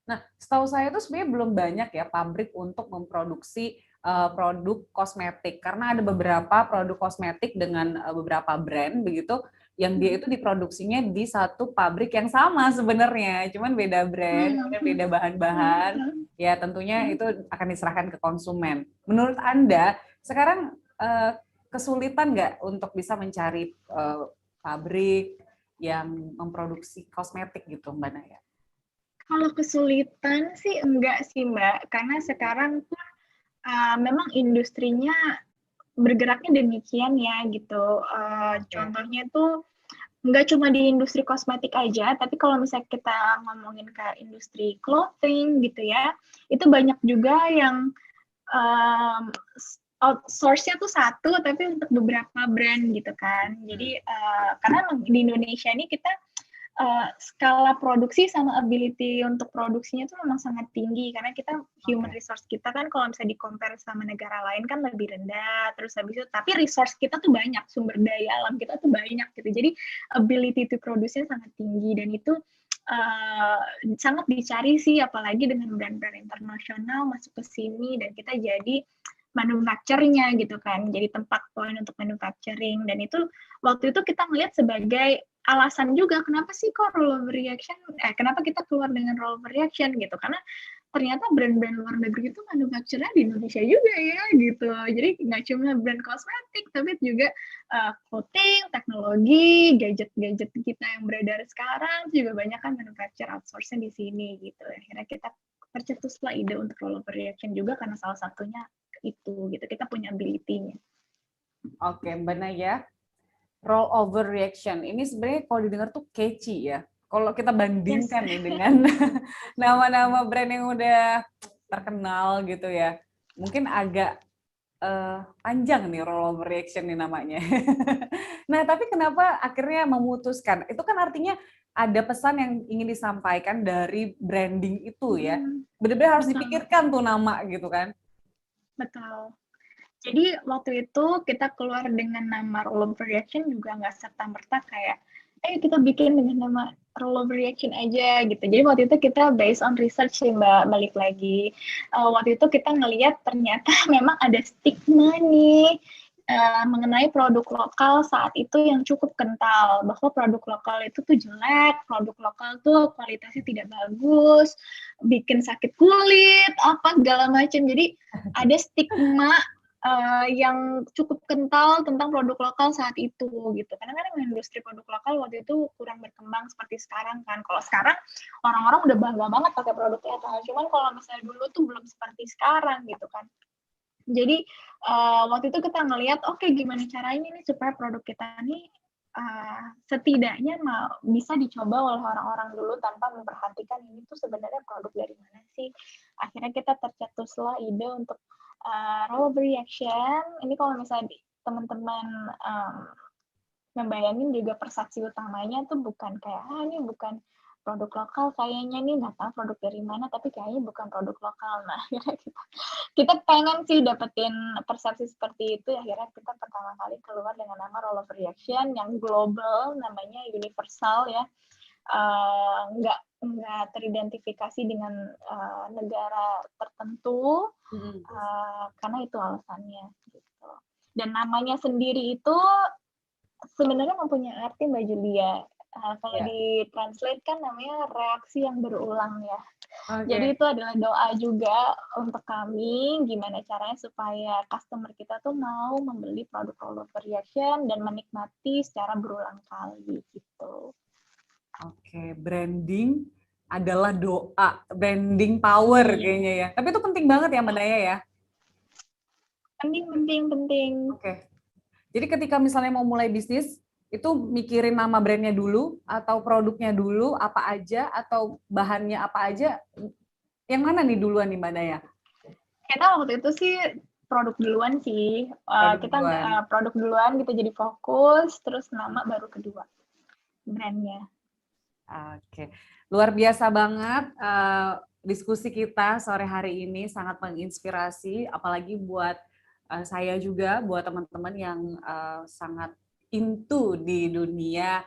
[SPEAKER 1] Nah, setahu saya itu sebenarnya belum banyak ya pabrik untuk memproduksi produk kosmetik. Karena ada beberapa produk kosmetik dengan beberapa brand begitu, yang dia itu diproduksinya di satu pabrik yang sama sebenarnya, cuman beda brand, beda bahan-bahan, ya tentunya itu akan diserahkan ke konsumen. Menurut Anda, sekarang kesulitan nggak untuk bisa mencari pabrik yang memproduksi kosmetik gitu, Mbak Naya?
[SPEAKER 2] Kalau kesulitan sih enggak sih Mbak, karena sekarang pun memang industrinya bergeraknya demikian ya gitu. Contohnya tuh nggak cuma di industri kosmetik aja, tapi kalau misalnya kita ngomongin ke industri clothing gitu ya, itu banyak juga yang outsource-nya tuh satu, tapi untuk beberapa brand gitu kan. Jadi karena di Indonesia ini kita skala produksi sama ability untuk produksinya itu memang sangat tinggi karena kita human resource kita kan kalau misalnya di-compare sama negara lain kan lebih rendah, terus habis itu tapi resource kita tuh banyak, sumber daya alam kita tuh banyak gitu, jadi ability to produce-nya sangat tinggi dan itu sangat dicari sih, apalagi dengan brand-brand internasional masuk ke sini dan kita jadi manufacturernya gitu kan, jadi tempat point untuk manufacturing, dan itu waktu itu kita melihat sebagai alasan juga kenapa sih kok rollover reaction, kenapa kita keluar dengan rollover reaction gitu, karena ternyata brand-brand luar negeri itu manufacturer di Indonesia juga ya gitu, jadi nggak cuma brand kosmetik tapi juga clothing, teknologi, gadget-gadget kita yang beredar sekarang juga banyak kan manufacturer outsourcing di sini gitu. Akhirnya kita tercetuslah ide untuk rollover reaction juga karena salah satunya itu gitu, kita punya ability-nya.
[SPEAKER 1] Oke, Mbak Naya, roll over reaction ini sebenarnya kalau didengar tuh catchy ya. Kalau kita bandingkan nih dengan nama-nama brand yang udah terkenal gitu ya, mungkin agak panjang nih roll over reaction nih namanya. Nah, tapi kenapa akhirnya memutuskan? Itu kan artinya ada pesan yang ingin disampaikan dari branding itu ya. Benar-benar harus dipikirkan tuh nama gitu kan.
[SPEAKER 2] Betul. Jadi waktu itu kita keluar dengan nama rollover reaction juga nggak serta-merta kayak, ayo kita bikin dengan nama rollover reaction aja gitu. Jadi waktu itu kita based on research sih Mbak, balik lagi. Waktu itu kita ngelihat ternyata memang ada stigma nih mengenai produk lokal saat itu yang cukup kental, bahwa produk lokal itu tuh jelek, produk lokal tuh kualitasnya tidak bagus, bikin sakit kulit, apa segala macam. Jadi ada stigma yang cukup kental tentang produk lokal saat itu gitu. Karena kan industri produk lokal waktu itu kurang berkembang seperti sekarang kan. Kalau sekarang orang-orang udah bangga banget pakai produk lokal. Cuman kalau misalnya dulu tuh belum seperti sekarang gitu kan. Jadi waktu itu kita ngelihat, oke, gimana caranya nih supaya produk kita nih setidaknya bisa dicoba oleh orang-orang dulu tanpa memperhatikan ini tuh sebenarnya produk dari mana sih. Akhirnya kita tercetuslah ide untuk rollover reaction. Ini kalau misalnya teman-teman membayangin juga persepsi utamanya tuh bukan kayak, ini bukan produk lokal kayaknya nih, nggak tahu produk dari mana, tapi kayaknya bukan produk lokal. Nah, akhirnya kita pengen sih dapetin persepsi seperti itu, akhirnya kita pertama kali keluar dengan nama rollover reaction yang global, namanya universal ya, nggak teridentifikasi dengan negara tertentu, karena itu alasannya gitu. Dan namanya sendiri itu sebenarnya mempunyai arti Mbak Julia. Kalau di-translate kan namanya reaksi yang berulang ya. Jadi itu adalah doa juga untuk kami, gimana caranya supaya customer kita tuh mau membeli produk rollover reaction dan menikmati secara berulang kali gitu.
[SPEAKER 1] Oke, branding adalah doa, branding power kayaknya ya. Tapi itu penting banget ya Mbak Naya ya.
[SPEAKER 2] Penting.
[SPEAKER 1] Oke. Jadi ketika misalnya mau mulai bisnis, itu mikirin nama brandnya dulu, atau produknya dulu, apa aja, atau bahannya apa aja, yang mana nih duluan nih Mbak Naya?
[SPEAKER 2] Kita waktu itu sih produk duluan sih, produk duluan kita jadi fokus, terus nama baru kedua, brandnya.
[SPEAKER 1] Oke, luar biasa banget diskusi kita sore hari ini, sangat menginspirasi, apalagi buat saya juga, buat teman-teman yang sangat into di dunia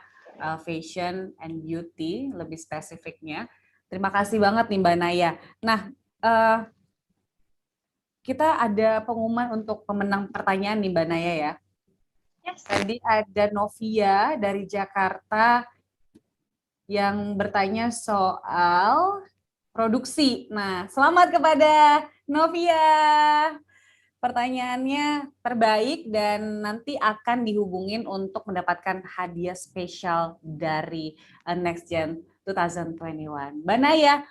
[SPEAKER 1] fashion and beauty, lebih spesifiknya. Terima kasih banget nih Mbak Naya. Nah, kita ada pengumuman untuk pemenang pertanyaan nih Mbak Naya ya.
[SPEAKER 2] Yes.
[SPEAKER 1] Tadi ada Novia dari Jakarta yang bertanya soal produksi. Nah, selamat kepada Novia. Pertanyaannya terbaik dan nanti akan dihubungin untuk mendapatkan hadiah spesial dari Next Gen 2021. Mbak Naya,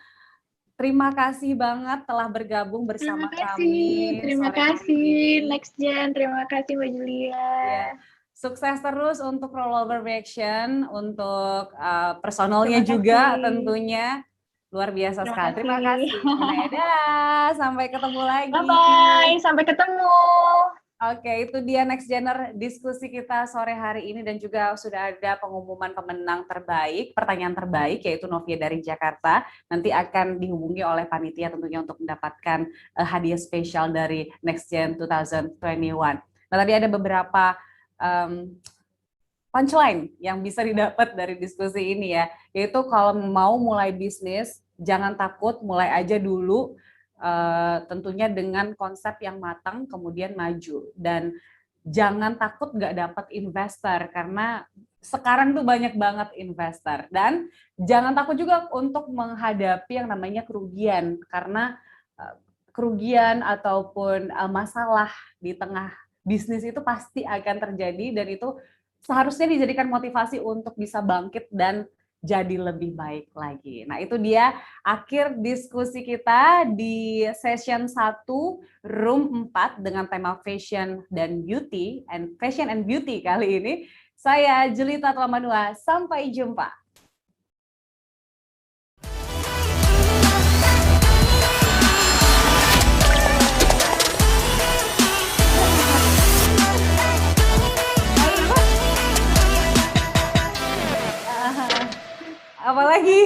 [SPEAKER 1] terima kasih banget telah bergabung bersama kami.
[SPEAKER 2] Terima kasih Next Gen, terima kasih Mbak Julia.
[SPEAKER 1] Ya. Sukses terus untuk Rollover Reaction, untuk personalnya
[SPEAKER 2] Terima
[SPEAKER 1] juga
[SPEAKER 2] kasih.
[SPEAKER 1] tentunya. Luar biasa
[SPEAKER 2] Terima
[SPEAKER 1] sekali. Terima
[SPEAKER 2] kasih.
[SPEAKER 1] kasih. Dadah, sampai ketemu lagi.
[SPEAKER 2] Bye-bye. Sampai ketemu.
[SPEAKER 1] Oke, itu dia Next Gener diskusi kita sore hari ini dan juga sudah ada pengumuman pemenang terbaik, pertanyaan terbaik yaitu Novia dari Jakarta. Nanti akan dihubungi oleh panitia tentunya untuk mendapatkan hadiah spesial dari Next Gen 2021. Nah, tadi ada beberapa punchline yang bisa didapat dari diskusi ini ya, yaitu kalau mau mulai bisnis, jangan takut, mulai aja dulu. Tentunya dengan konsep yang matang kemudian maju dan jangan takut nggak dapat investor karena sekarang tuh banyak banget investor dan jangan takut juga untuk menghadapi yang namanya kerugian karena kerugian ataupun masalah di tengah bisnis itu pasti akan terjadi dan itu seharusnya dijadikan motivasi untuk bisa bangkit dan jadi lebih baik lagi. Nah, itu dia akhir diskusi kita di session 1 room 4 dengan tema fashion dan beauty and fashion and beauty kali ini. Saya Julita Tlamanua, sampai jumpa.